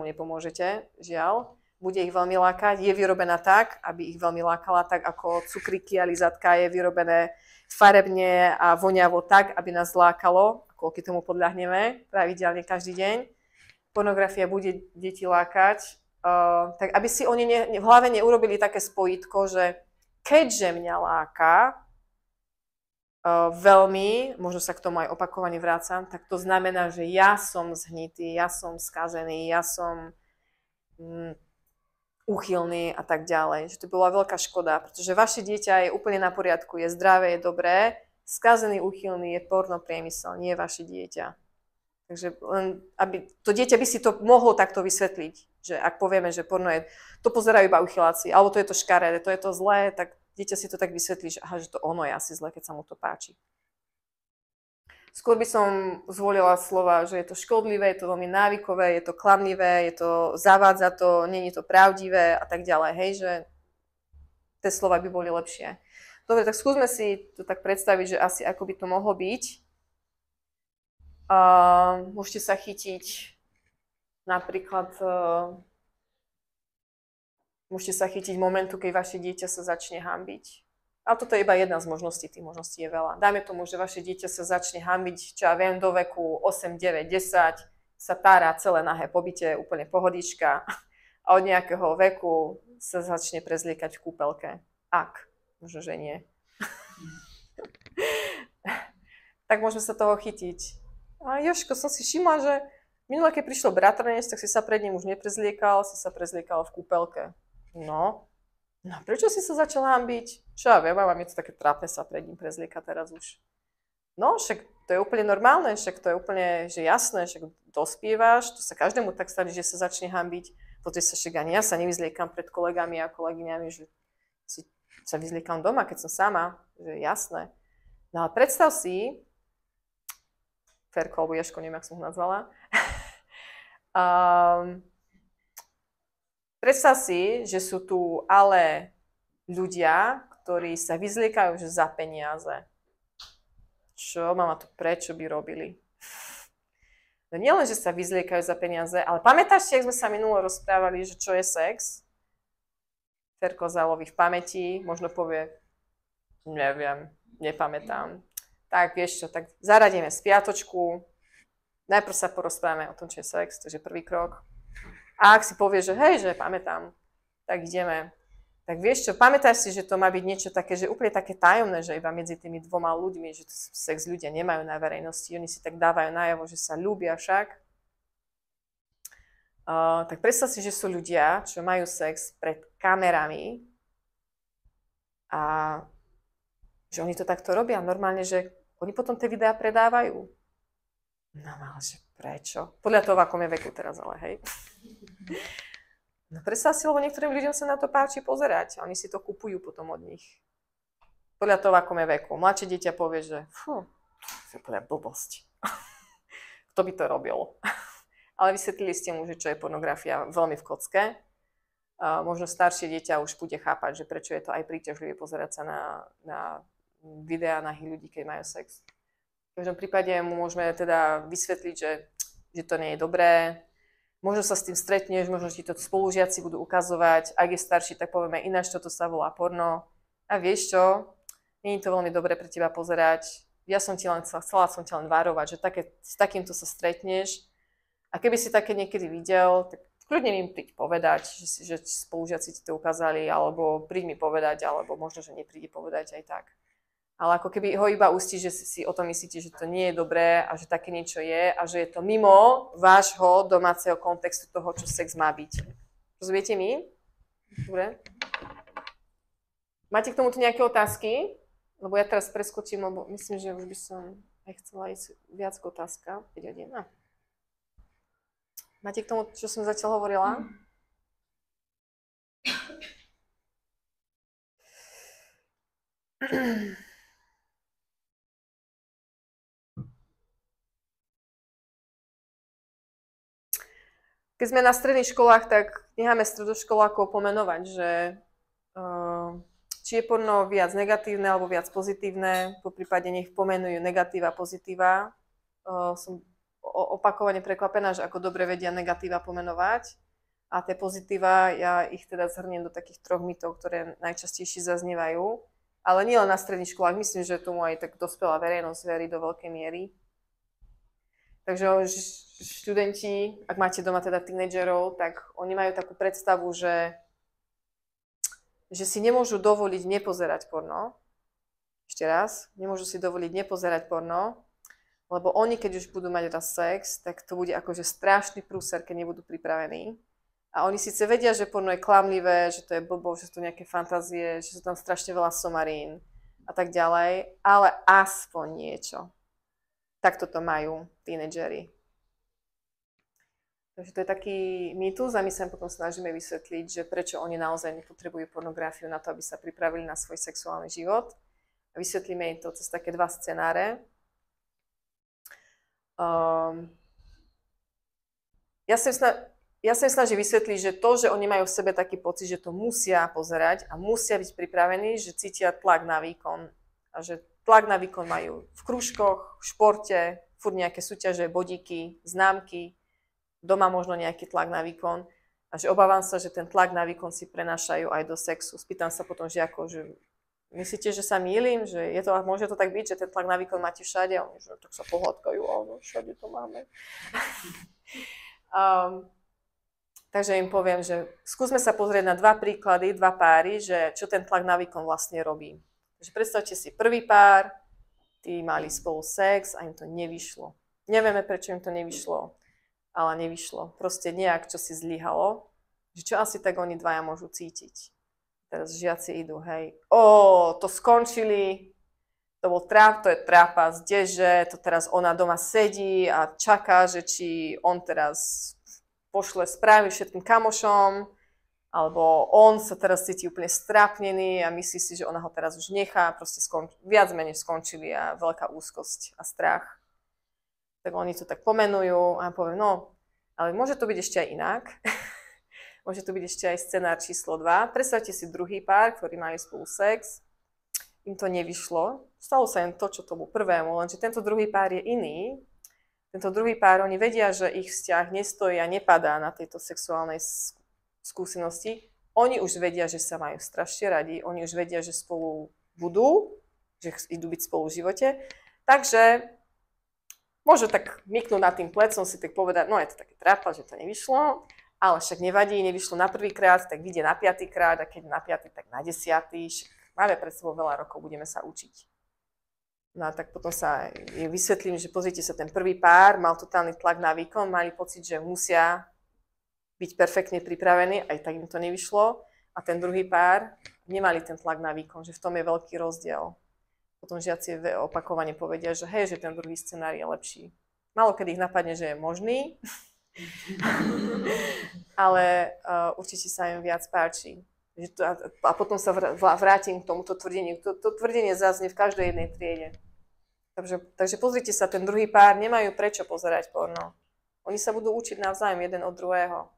[SPEAKER 2] nepomôžete, žiaľ. Bude ich veľmi lákať, je vyrobená tak, aby ich veľmi lákala, tak ako cukríky a lizatka je vyrobené farebne a voňavo tak, aby nás lákalo, ako keď tomu podľahneme pravidelne každý deň. Pornografia bude deti lákať, tak aby si oni v hlave neurobili také spojitko, že keďže mňa láka veľmi, možno sa k tomu aj opakovane vrácam, tak to znamená, že ja som zhnitý, ja som skazený, ja som úchylný a tak ďalej. Že to bola veľká škoda, pretože vaše dieťa je úplne na poriadku, je zdravé, je dobré, skazený, úchylný je porno priemysel, nie vaše dieťa. Takže len, aby to dieťa by si to mohlo takto vysvetliť, že ak povieme, že porno je, to pozerajú iba uchyláci, alebo to je to škaredé, to je to zlé, tak dieťa si to tak vysvetlí, že aha, že to ono je asi zlé, keď sa mu to páči. Skôr by som zvolila slova, že je to škodlivé, je to veľmi návykové, je to klamlivé, zavádza to, nie je to pravdivé a tak ďalej, hej, že tie slova by boli lepšie. Dobre, tak skúsme si to tak predstaviť, že asi ako by to mohlo byť. Môžete sa chytiť napríklad, môžete sa chytiť momentu, keď vaše dieťa sa začne hanbiť. Ale toto je iba jedna z možností, tých možností je veľa. Dajme tomu, že vaše dieťa sa začne hanbiť, čo ja viem, do veku 8, 9, 10, sa tára celé nahé po byte, úplne pohodička. A od nejakého veku sa začne prezliekať v kúpelke. Ak, možno, že nie. Tak môžeme sa toho chytiť. A Jožko, som si všimla, že minule, keď prišiel bratranec, tak si sa pred ním už neprezliekal, si sa prezliekal v kúpelke. No, prečo si sa začal hanbiť? Čo ja viem, mám je to také trápne sa pred ním prezliekať teraz už. No, však to je úplne normálne, však to je úplne, že jasné, však dospievaš, to sa každému tak stane, že sa začne hanbiť. Potom sa však ani ja sa nevyzliekam pred kolegami a kolegyňami, že si sa vyzliekam doma, keď som sama, že jasné. No ale predstav si, Ferko, alebo Ješko, neviem, jak som ho nazvala, predstav si, že sú tu ale ľudia, ktorí sa vyzliekajú že za peniaze. Čo, mama, to prečo by robili? No nielen, že sa vyzliekajú za peniaze, ale pamätáš si, jak sme sa minulo rozprávali, že čo je sex? Ferko záloví v pamäti, možno povie, neviem, nepamätám. Tak, vieš čo, tak zaradíme spiatočku, najprv sa porozprávame o tom, čo je sex, to je prvý krok. A ak si povie, že hej, že pamätám, tak ideme. Tak vieš čo, pamätáš si, že to má byť niečo také, že úplne také tajomné, že iba medzi tými dvoma ľuďmi, že sex ľudia nemajú na verejnosti, oni si tak dávajú najavo, že sa ľúbia však. Tak predstav si, že sú ľudia, čo majú sex pred kamerami a že oni to takto robia normálne, že oni potom tie videá predávajú. No ale že prečo? Podľa toho, v akom je veku teraz, ale hej. No predstav si, lebo niektorým ľuďom sa na to páči pozerať a oni si to kupujú potom od nich. Podľa toho, v akom je veku. Mladšie dieťa povie, že to je úplne blbosť. Kto by to robil? Ale vysvetlili ste mu, že čo je pornografia veľmi v kocke. Možno staršie dieťa už bude chápať, že prečo je to aj príťažlivé pozerať sa na videá nahých ľudí, keď majú sex. V každom prípade mu môžeme teda vysvetliť, že to nie je dobré, možno sa s tým stretneš, možno ti to spolužiaci budú ukazovať, ak je starší, tak povieme ináč, čo to sa volá porno. A vieš čo, nie je to veľmi dobre pre teba pozerať. Ja som ti len chcela som ťa len varovať, že s takýmto sa stretneš. A keby si také niekedy videl, tak kľudne mi príď povedať, že spolužiaci ti to ukázali, alebo príď mi povedať, alebo možno, že nepríde povedať aj tak. Ale ako keby ho iba ustí, že si o tom myslíte, že to nie je dobré a že také niečo je a že je to mimo vášho domáceho kontextu toho, čo sex má byť. Rozumiete mi? Dobre. Máte k tomuto nejaké otázky? Lebo ja teraz preskočím, lebo myslím, že už by som aj chcela ísť viac k otázka. 5 hodín. Máte k tomu, čo som zatiaľ hovorila? Keď sme na stredných školách, tak necháme stredoškolákov pomenovať, že či je porno viac negatívne alebo viac pozitívne, poprípade nech pomenujú negatíva a pozitíva. Som opakovane prekvapená, že ako dobre vedia negatíva pomenovať. A tie pozitíva, ja ich teda zhrniem do takých 3 mýtov, ktoré najčastejšie zaznievajú. Ale nielen na stredných školách, myslím, že tomu aj tak dospelá verejnosť verí do veľkej miery. Takže študenti, ak máte doma teda tínedžerov, tak oni majú takú predstavu, že si nemôžu dovoliť nepozerať porno. Ešte raz, nemôžu si dovoliť nepozerať porno, lebo oni, keď už budú mať raz sex, tak to bude akože strašný prúser, keď nebudú pripravení. A oni síce vedia, že porno je klamlivé, že to je blbosť, že sú to nejaké fantázie, že sú tam strašne veľa somarín a tak ďalej, ale aspoň niečo. Takto to majú tínedžeri. Takže to je taký mýtus a my sa potom snažíme vysvetliť, že prečo oni naozaj nepotrebujú pornografiu na to, aby sa pripravili na svoj sexuálny život. A vysvetlíme im to cez také 2 scenáre. Ja sa snažím vysvetliť, že to, že oni majú v sebe taký pocit, že to musia pozerať a musia byť pripravení, že cítia tlak na výkon a že tlak na výkon majú v krúžkoch, v športe, furt nejaké súťaže, bodíky, známky, doma možno nejaký tlak na výkon a že obávam sa, že ten tlak na výkon si prenášajú aj do sexu. Spýtam sa potom žiakov, že myslíte, že sa mýlim, že môže to tak byť, že ten tlak na výkon máte všade? A oni, že tak sa pohľadkajú, ale všade to máme. Takže im poviem, že skúsme sa pozrieť na 2 príklady, 2 páry, že čo ten tlak na výkon vlastne robí. Takže predstavte si prvý pár, tí mali spolu sex a im to nevyšlo. Nevieme, prečo im to nevyšlo, ale nevyšlo. Proste nejak, čo si zlyhalo, že čo asi tak oni dvaja môžu cítiť. Teraz žiaci idú, hej, to skončili, to je trápas, kdeže, to teraz ona doma sedí a čaká, že či on teraz pošle správy všetkým kamošom, alebo on sa teraz cíti úplne strápnený a myslí si, že ona ho teraz už nechá, proste viac menej skončili a veľká úzkosť a strach. Tak oni to tak pomenujú a poviem, no, ale môže to byť ešte aj inak. Môže to byť ešte aj scenár číslo 2. Predstavte si druhý pár, ktorý majú spolu sex. Im to nevyšlo. Stalo sa im to, čo tomu prvému, lenže tento druhý pár je iný. Tento druhý pár, oni vedia, že ich vzťah nestojí a nepadá na tejto sexuálnej skúsenosti. Oni už vedia, že sa majú strašne radi, oni už vedia, že spolu budú, že idú byť spolu v živote. Takže môžu tak myknúť nad tým plecom, si tak povedať, no je to také trápa, že to nevyšlo, ale však nevadí, nevyšlo na prvýkrát, tak vyjde na 5. krát a keď na 5., tak na 10. Máme pred sebou veľa rokov, budeme sa učiť. No a tak potom sa vysvetlím, že pozrite sa, ten prvý pár mal totálny tlak na výkon, mali pocit, že musia byť perfektne pripravení, aj tak im to nevyšlo. A ten druhý pár nemali ten tlak na výkon, že v tom je veľký rozdiel. Potom žiaci opakovane povedia, že hej, že ten druhý scenár je lepší. Málo kedy ich napadne, že je možný, ale určite sa im viac páči. A potom sa vrátim k tomuto tvrdeniu. To tvrdenie zaznie v každej jednej triede. Takže pozrite sa, ten druhý pár nemajú prečo pozerať porno. Oni sa budú učiť navzájom jeden od druhého.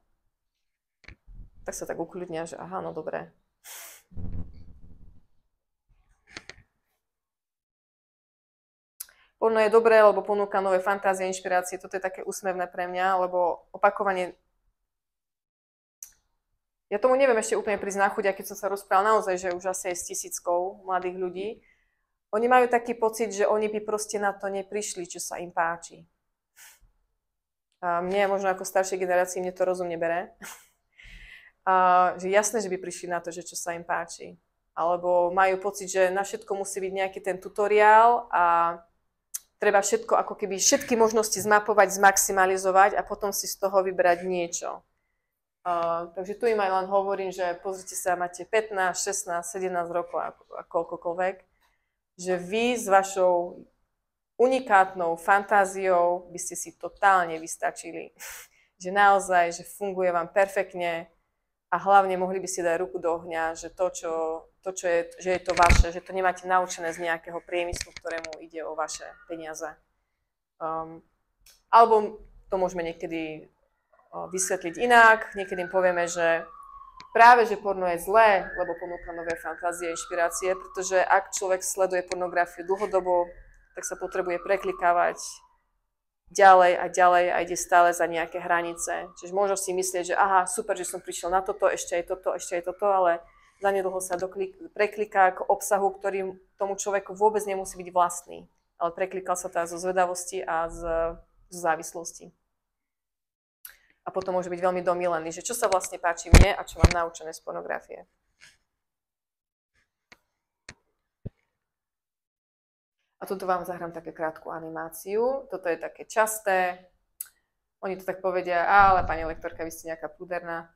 [SPEAKER 2] Tak sa tak ukľudnia, že aha, no dobre. Porno je dobré, lebo ponúka nové fantázie, inšpirácie. Toto je také úsmevné pre mňa, lebo opakovane Ja tomu neviem ešte úplne prísť na chuť, keď som sa rozprával naozaj, že už asi aj s 1000 mladých ľudí. Oni majú taký pocit, že oni by proste na to neprišli, čo sa im páči. A mne, možno ako staršej generácii, mne to rozum nebere. A že jasné, že by prišli na to, že čo sa im páči. Alebo majú pocit, že na všetko musí byť nejaký ten tutoriál a treba všetko, ako keby všetky možnosti zmapovať, zmaximalizovať a potom si z toho vybrať niečo. Takže tu im aj len hovorím, že pozrite sa, máte 15, 16, 17 rokov a koľkokoľvek, že vy s vašou unikátnou fantáziou by ste si totálne vystačili. Že naozaj, že funguje vám perfektne a hlavne mohli by ste dať ruku do ohňa, že že je to vaše, že to nemáte naučené z nejakého priemyslu, ktorému ide o vaše peniaze. Alebo to môžeme niekedy vysvetliť inak. Niekedy im povieme, že práve, že porno je zlé, lebo ponúka nové fantázie a inšpirácie, pretože ak človek sleduje pornografiu dlhodobo, tak sa potrebuje preklikávať ďalej a ide stále za nejaké hranice. Čiže môžu si myslieť, že aha, super, že som prišiel na toto, ešte aj toto, ale zanedlho sa prekliká k obsahu, ktorý tomu človeku vôbec nemusí byť vlastný. Ale preklikal sa teda zo zvedavosti a z závislosti. A potom môže byť veľmi domílený, že čo sa vlastne páči mne a čo mám naučené z pornografie. A tuto vám zahrám také krátku animáciu. Toto je také časté. Oni to tak povedia, ale pani lektorka, vy ste nejaká púderná.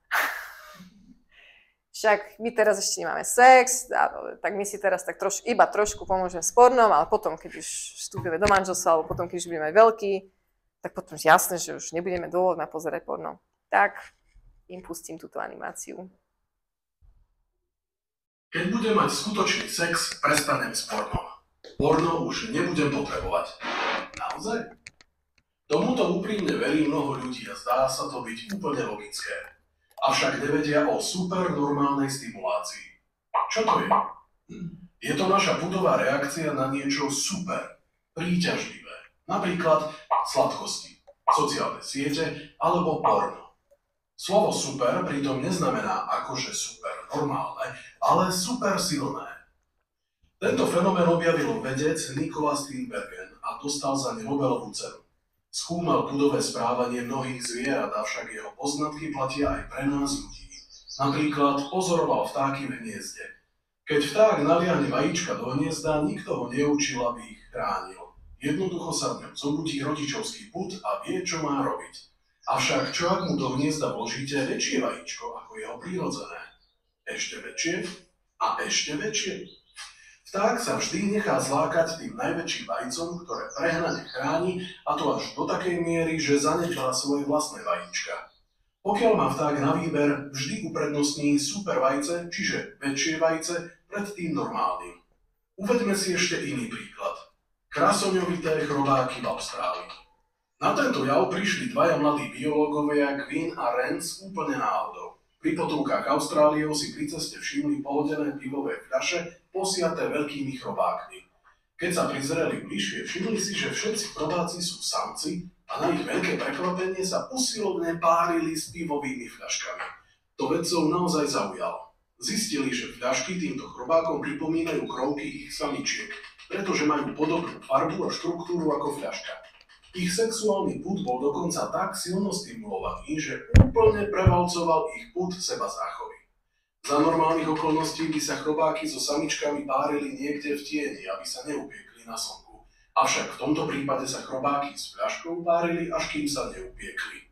[SPEAKER 2] Však my teraz ešte nemáme sex, tak my si teraz tak iba trošku pomôžeme s pornom, ale potom, keď už vstúpime do manželstva, alebo potom, keď už budeme veľkí, tak potom jasné, že už nebudeme dôvod na pozerať porno. Tak im pustím túto animáciu.
[SPEAKER 8] Keď budem mať skutočný sex, prestanem s pornom. Porno už nebudem potrebovať. Naozaj? Tomuto úprimne verí mnoho ľudí a zdá sa to byť úplne logické. Avšak nevedia o supernormálnej stimulácii. Čo to je? Je to naša pudová reakcia na niečo super, príťažlivé. Napríklad sladkosti, sociálne siete alebo porno. Slovo super pritom neznamená akože super normálne, ale super silné. Tento fenomén objavil vedec Nicholas Tinbergen a dostal za ne Nobelovú cenu. Skúmal pudové správanie mnohých zvierat, avšak jeho poznatky platia aj pre nás ľudí. Napríklad pozoroval vtáky v hniezde. Keď vták naliahne vajíčka do hniezda, nikto ho neučil, aby ich chránil. Jednoducho sa v ňom zobudí rodičovský pud a vie, čo má robiť. Avšak čo ak mu do hniezda vložíte väčšie vajíčko, ako jeho prírodzené? Ešte väčšie a ešte väčšie. Vták sa vždy nechá zlákať tým najväčším vajcom, ktoré prehnane chráni, a to až do takej miery, že zanedbá svoje vlastné vajíčka. Pokiaľ má vták na výber, vždy uprednostní super vajce, čiže väčšie vajce, pred tým normálnym. Uvedme si ešte iný príklad. Krasoňovité chrobáky v Austrálii. Na tento jav prišli dvaja mladí biológovia Gwyn a Renz úplne náhodou. Pri potokách Austráliou si pri ceste všimli pohodené pivové fľaše posiaté veľkými chrobákmi. Keď sa prizreli bližšie, všimli si, že všetci chrobáci sú samci a na ich veľké prekvapenie sa usilovne párili s pivovými fľaškami. To vedcov naozaj zaujalo. Zistili, že fľašky týmto chrobákom pripomínajú krovky ich samičiek, pretože majú podobnú farbu a štruktúru ako fľaška. Ich sexuálny pud bol dokonca tak silno stimulovaný, že úplne prevalcoval ich pud seba záchovy. Za normálnych okolností by sa chrobáky so samičkami párili niekde v tieni, aby sa neupiekli na slnku. Avšak v tomto prípade sa chrobáky s fľaškou párili, až kým sa neupiekli.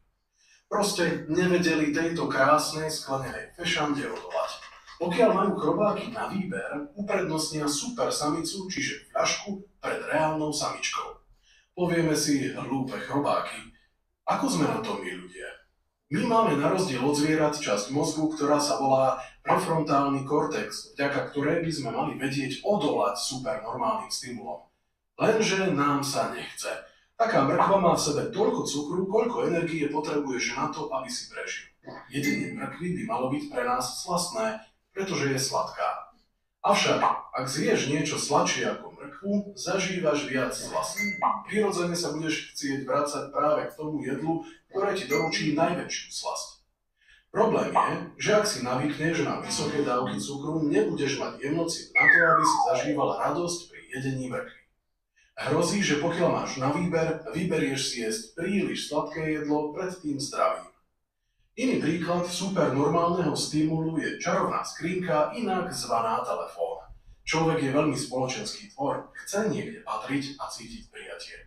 [SPEAKER 8] Proste nevedeli tejto krásnej sklenenej fešande odolať. Pokiaľ majú chrobáky na výber, uprednostnia super samicu, čiže fľašku, pred reálnou samičkou. Povieme si hlúpe chrobáky. Ako sme na tom my ľudia? My máme na rozdiel od zvierat časť mozgu, ktorá sa volá prefrontálny kortex, vďaka ktorej by sme mali vedieť odolať supernormálnym stimulom. Lenže nám sa nechce. Taká mrkva má v sebe toľko cukru, koľko energie potrebuješ na to, aby si prežil. Jedenie mrkvy by malo byť pre nás slastné, pretože je sladká. Avšak, ak zješ niečo sladšie ako mrkvu, zažívaš viac slasti. Prirodzene sa budeš chcieť vrácať práve k tomu jedlu, ktoré ti doručí najväčšiu slasť. Problém je, že ak si navykneš na vysoké dávky cukru, nebudeš mať emócie na to, aby si zažívala radosť pri jedení mrkvy. Hrozí, že pokiaľ máš na výber, vyberieš si jesť príliš sladké jedlo pred tým zdravím. Iný príklad supernormálneho stimulu je čarovná skrinka, inak zvaná telefón. Človek je veľmi spoločenský tvor, chce niekde patriť a cítiť prijatie.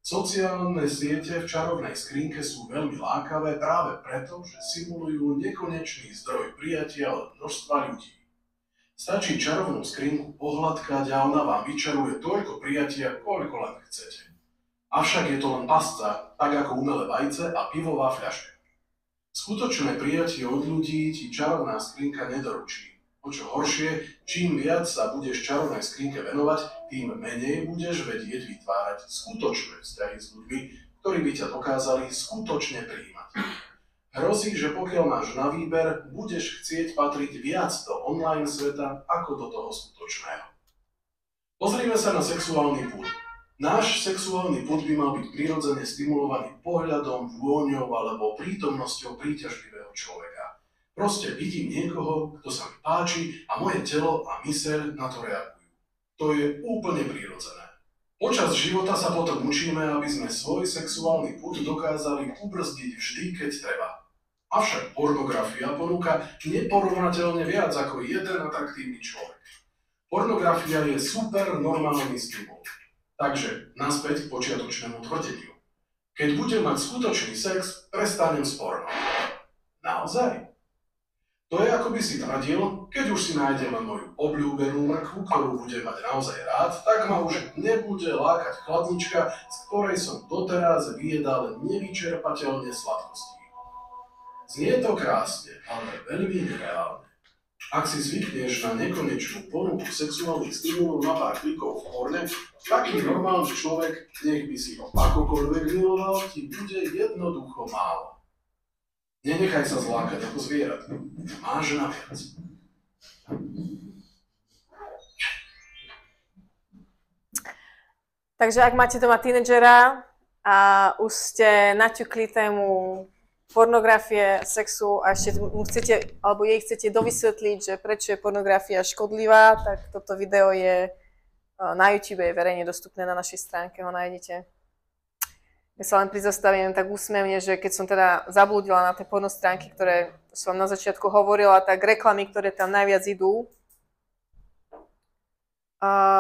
[SPEAKER 8] Sociálne siete v čarovnej skrinke sú veľmi lákavé práve preto, že simulujú nekonečný zdroj prijatia od množstva ľudí. Stačí čarovnú skrinku pohľadkať a ona vám vyčaruje toľko prijatia, koľko len chcete. Avšak je to len pasca, tak ako umelé vajce a pivová fľaška. Skutočné prijatie od ľudí ti čarovná skrinka nedoručí. O čo horšie, čím viac sa budeš čarovnej skrinke venovať, tým menej budeš vedieť vytvárať skutočné vzťahy s ľuďmi, ktorí by ťa dokázali skutočne prijímať. Hrozí, že pokiaľ máš na výber, budeš chcieť patriť viac do online sveta ako do toho skutočného. Pozrime sa na sexuálny pud. Náš sexuálny pud by mal byť prirodzene stimulovaný pohľadom, vôňou alebo prítomnosťou príťažlivého človeka. Proste vidím niekoho, kto sa mi páči a moje telo a myseľ na to reagujú. To je úplne prirodzené. Počas života sa potom učíme, aby sme svoj sexuálny pud dokázali ubrzdiť vždy, keď treba. Avšak pornografia ponúka neporovnateľne viac ako jeden atraktívny človek. Pornografia je super normálny stimul. Takže naspäť k počiatočnému tvrdeniu. Keď budem mať skutočný sex, prestanem s pornom. Naozaj? To je ako by si tvrdil, keď už si nájdem moju obľúbenú mrkvu, ktorú budem mať naozaj rád, tak ma už nebude lákať chladnička, z ktorej som doteraz vyjedal nevyčerpateľne sladkostí. Znie to krásne, ale veľmi nereálne. Ak si zvykneš na nekonečnú ponuku sexuálnych stimulov na pár klikov v porne, taký normálny človek, nech by si ho akokoľvek miloval, ti bude jednoducho málo. Nenechaj sa zlákať ako zvierat. Máš na viac.
[SPEAKER 2] Takže ak máte doma tínedžera a už ste naťukli tému pornografie, sexu a ešte mu chcete, alebo jej chcete dovysvetliť, že prečo je pornografia škodlivá, tak toto video je na YouTube, je verejne dostupné na našej stránke, ho nájdete. Ja sa len prizastavím tak úsmevne, že keď som teda zablúdila na tie pornostránky, ktoré som na začiatku hovorila, tak reklamy, ktoré tam najviac idú,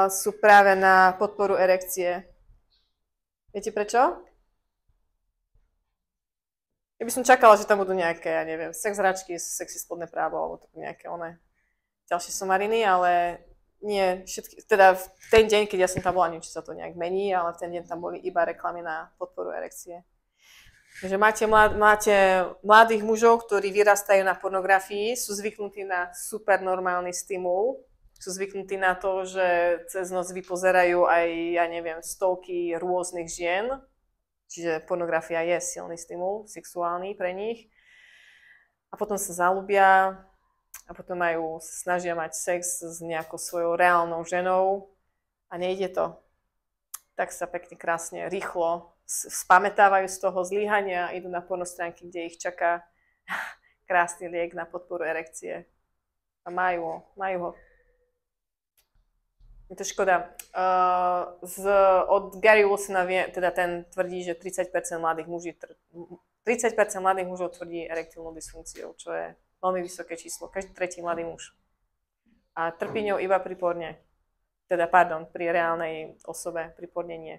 [SPEAKER 2] sú práve na podporu erekcie. Viete prečo? Ja by som čakala, že tam budú nejaké, ja neviem, sex hračky, sexy spodné právo, alebo nejaké ďalšie somariny, ale nie, všetky, teda v ten deň, keď ja som tam bola, neviem, či sa to nejak mení, ale v ten deň tam boli iba reklamy na podporu erekcie. Takže máte mladých mužov, ktorí vyrastajú na pornografii, sú zvyknutí na supernormálny stimul, sú zvyknutí na to, že cez noc vypozerajú aj, ja neviem, stovky rôznych žien, čiže pornografia je silný stimul, sexuálny pre nich. A potom sa zaľúbia, a potom snažia mať sex s nejakou svojou reálnou ženou a nejde to. Tak sa pekne, krásne, rýchlo spamätávajú z toho zlyhania a idú na pornostránky, kde ich čaká krásny liek na podporu erekcie. A majú ho. Je to škoda. Od Gary Wilsona teda ten tvrdí, že 30% mladých mužov tvrdí erektilnú dysfunkciu, čo je veľmi vysoké číslo. Každý tretí mladý muž. A trpí ňou iba pri porne. Pri reálnej osobe, pri porne nie.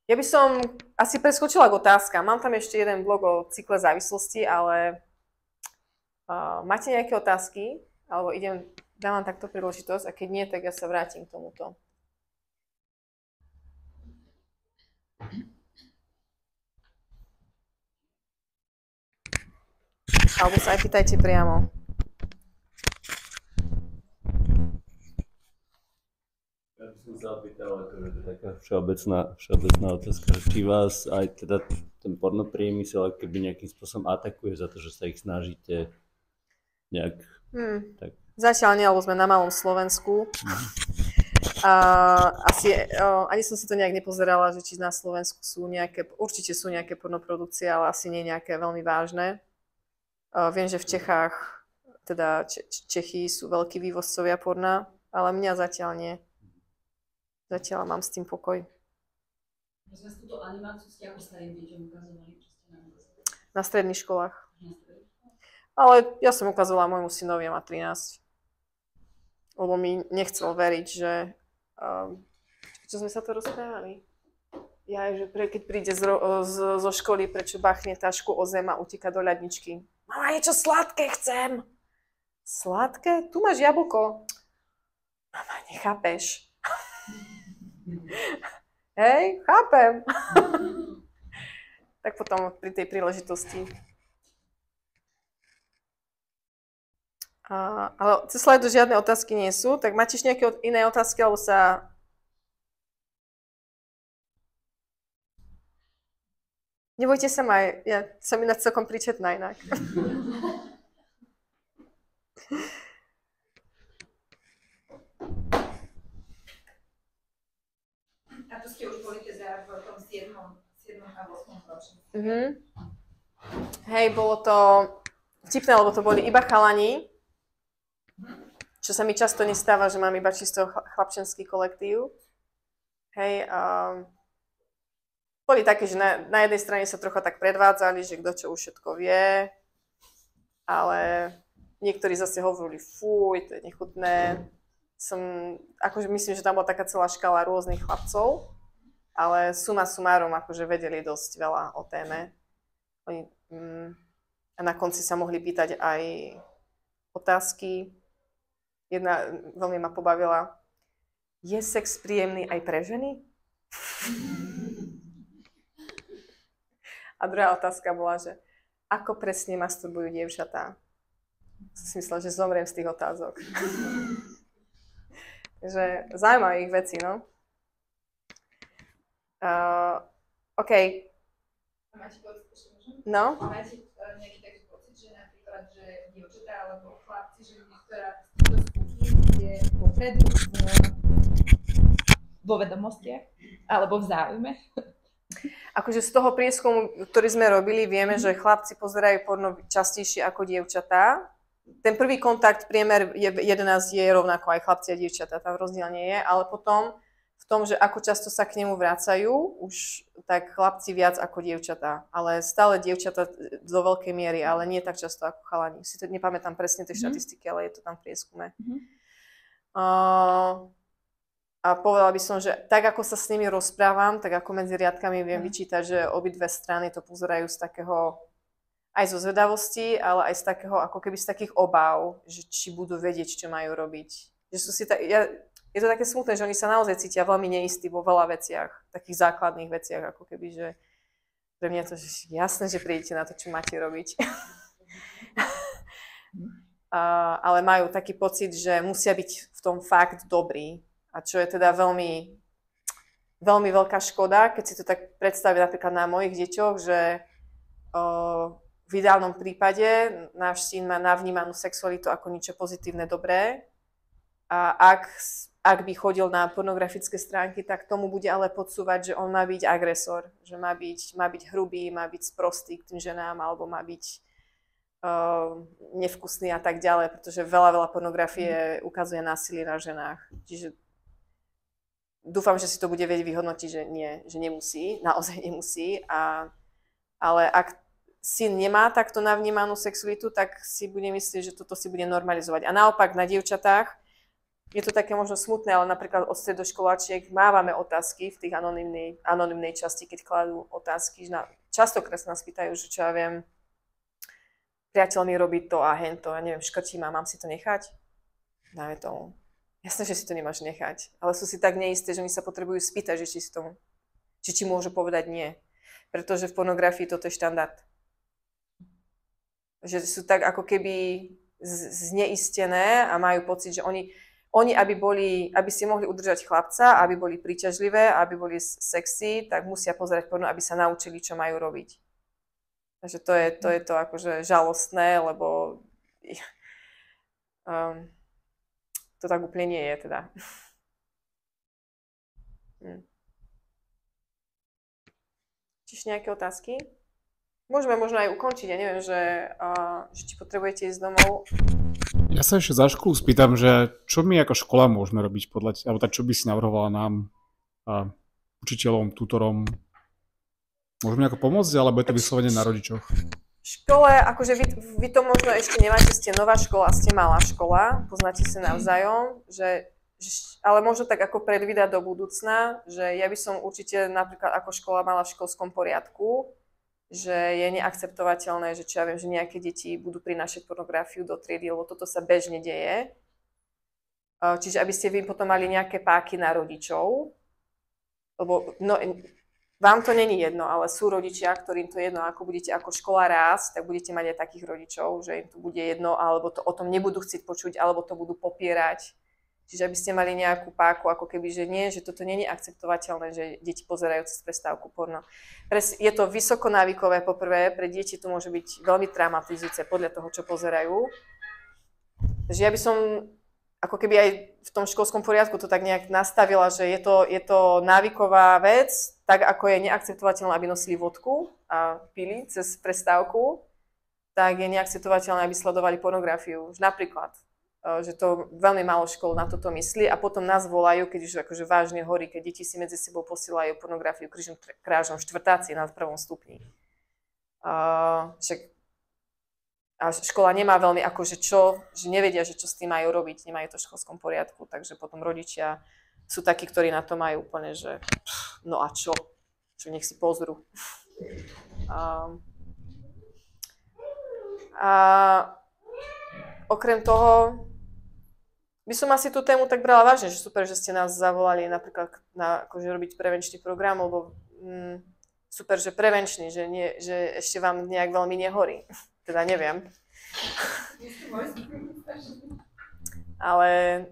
[SPEAKER 2] Ja by som asi preskočila k otázkam. Mám tam ešte jeden blog o cykle závislosti, ale máte nejaké otázky? Alebo dávam takto príležitosť a keď nie, tak ja sa vrátim k tomuto. Alebo sa aj pýtajte priamo.
[SPEAKER 9] Ja by som sa opýtal, akože to je taká všeobecná otázka, či vás aj teda ten pornopriemysel akoby nejakým spôsobom atakuje za to, že sa ich snažíte nejak... Tak.
[SPEAKER 2] Zatiaľ nie, lebo sme na malom Slovensku. Ani som si to nejak nepozerala, že či na Slovensku sú nejaké, určite sú nejaké pornoprodukcie, ale asi nie nejaké veľmi vážne. Viem, že v Čechách, teda Čechy sú veľkí vývozcovia porna, ale mňa zatiaľ nie. Zatiaľ mám s tým pokoj.
[SPEAKER 10] Prosím vás, túto animáciu ste ako starým deťom ukazovali?
[SPEAKER 2] Na stredných školách. Ale ja som ukazovala môjmu synovi, má 13. Lebo mi nechcel veriť, že... čo sme sa to rozprávali? Ja, že keď príde zo školy, prečo bachne tašku o zem a utíka do ľadničky. Mama, niečo sladké chcem! Sladké? Tu máš jablko. Mama, nechápeš. Hej, chápem. Tak potom pri tej príležitosti. Ale cez slajdu žiadne otázky nie sú, tak máte ešte nejaké iné otázky, alebo sa... Nebojte sa ma, ja som ináč celkom príčetná inak.
[SPEAKER 7] A to ste už boli teda v tom 7. a 8. ročníku.
[SPEAKER 2] Hej, bolo to vtipné, lebo to boli iba chalani, čo sa mi často nestáva, že mám iba čisto chlapčenský kolektív. Hej, boli také, že na jednej strane sa trocha tak predvádzali, že kto čo už všetko vie, ale niektorí zase hovorili, fuj, to je nechutné. Akože myslím, že tam bola taká celá škála rôznych chlapcov, ale suma sumárum, akože vedeli dosť veľa o téme. A na konci sa mohli pýtať aj otázky. Jedna veľmi ma pobavila. Je sex príjemný aj pre ženy? A druhá otázka bola, že ako presne masturbujú dievčatá? Som si myslela, že zomriem z tých otázok. Takže zaujímavých vecí, no. OK.
[SPEAKER 7] Máte pocit, ešte môžem?
[SPEAKER 2] No?
[SPEAKER 7] Máte nejaký taký pocit, že napríklad, že dievčatá alebo chlapci, že niektorá z týchto skupín je popredu vo vedomostiach alebo v záujme?
[SPEAKER 2] Akože z toho prieskumu, ktorý sme robili, vieme, že chlapci pozerajú porno častejšie ako dievčatá. Ten prvý kontakt, priemer 11 je rovnako aj chlapci a dievčatá, tam rozdiel nie je, ale potom v tom, že ako často sa k nemu vracajú, už tak chlapci viac ako dievčatá, ale stále dievčatá do veľkej miery, ale nie tak často ako chalani. Si to nepamätám presne tie štatistiky, ale je to tam v prieskume. A povedala by som, že tak ako sa s nimi rozprávam, tak ako medzi riadkami viem vyčítať, že obidve strany to pozerajú z takého, aj zo zvedavosti, ale aj z takého, ako keby z takých obáv, že či budú vedieť, čo majú robiť. Že sú si je to také smutné, že oni sa naozaj cítia veľmi neistí vo veľa veciach, takých základných veciach, ako keby, že pre mňa je to že jasné, že prídete na to, čo máte robiť. Ale majú taký pocit, že musia byť v tom fakt dobrí. A čo je teda veľmi, veľmi veľká škoda, keď si to tak predstaví napríklad na mojich deťoch, že v ideálnom prípade náš syn má navnímanú sexualitu ako niečo pozitívne, dobré. A ak by chodil na pornografické stránky, tak tomu bude ale podsúvať, že on má byť agresor, že má byť hrubý, má byť sprostý k tým ženám, alebo má byť nevkusný a tak ďalej, pretože veľa pornografie ukazuje násilie na ženách. Čiže dúfam, že si to bude vedieť vyhodnotiť, že nie, že nemusí, naozaj nemusí. Ale ak syn nemá takto navnímanú sexualitu, tak si bude myslieť, že toto si bude normalizovať. A naopak na dievčatách je to také možno smutné, ale napríklad od stredoškoláčiek mávame otázky v tých anonymnej časti, keď kladú otázky. Častokrát sa nás pýtajú, že čo ja viem, priateľ mi robí to a hento, ja neviem, škrtí ma, mám si to nechať? Dáme tomu. Jasné, že si to nemáš nechať, ale sú si tak neisté, že oni sa potrebujú spýtať, že či môžu povedať nie. Pretože v pornografii toto je štandard. Že sú tak ako keby zneistené a majú pocit, že oni aby si mohli udržať chlapca, aby boli príťažlivé, aby boli sexy, tak musia pozerať porno, aby sa naučili, čo majú robiť. Takže to je to akože žalostné, lebo to tak úplne nie je teda. Čiže nejaké otázky? Môžeme možno aj ukončiť, ja neviem, že či potrebujete ísť domov.
[SPEAKER 1] Ja sa ešte za školu spýtam, že čo my ako škola môžeme robiť podľa, alebo tak čo by si navrhovala nám, učiteľom, tutorom? Môžeme nejako pomôcť, alebo je to vyslovene na rodičoch?
[SPEAKER 2] V škole, akože vy to možno ešte nemáte, ste nová škola, ste malá škola, poznáte sa navzájom, ale možno tak ako predvídať do budúcna, že ja by som určite napríklad ako škola mala v školskom poriadku, že je neakceptovateľné, že čo ja viem, že nejaké deti budú prinášať pornografiu do triedy, lebo toto sa bežne deje. Čiže aby ste vy potom mali nejaké páky na rodičov, lebo vám to není jedno, ale sú rodičia, ktorým to je jedno, ako budete ako škola rásť, tak budete mať aj takých rodičov, že im to bude jedno, alebo to o tom nebudú chcieť počuť, alebo to budú popierať. Čiže aby ste mali nejakú páku, ako keby, že nie, že toto nie je akceptovateľné, že deti pozerajú cez prestávku porno. Je to vysoko návykové, poprvé, pre deti to môže byť veľmi traumatizujúce podľa toho, čo pozerajú. Takže ja by som ako keby aj v tom školskom poriadku to tak nejak nastavila, že je to návyková vec, tak ako je neakceptovateľné, aby nosili vodku a pili cez prestávku, tak je neakceptovateľné, aby sledovali pornografiu. Napríklad, že to veľmi málo škôl na toto myslí a potom nás volajú, keď už akože vážne horí, keď deti si medzi sebou posielajú pornografiu krížom krážom štvrtáci na 1. stupni. A škola nemá veľmi akože že nevedia, že čo s tým majú robiť, nemajú to v školskom poriadku, takže potom rodičia sú takí, ktorí na to majú úplne, že no a čo? Čo nech si pozrú. Okrem toho by som asi tú tému tak brala vážne, že super, že ste nás zavolali napríklad na akože robiť prevenčný program, lebo super, že prevenčný, že ešte vám nejak veľmi nehorí. Teda neviem. Ale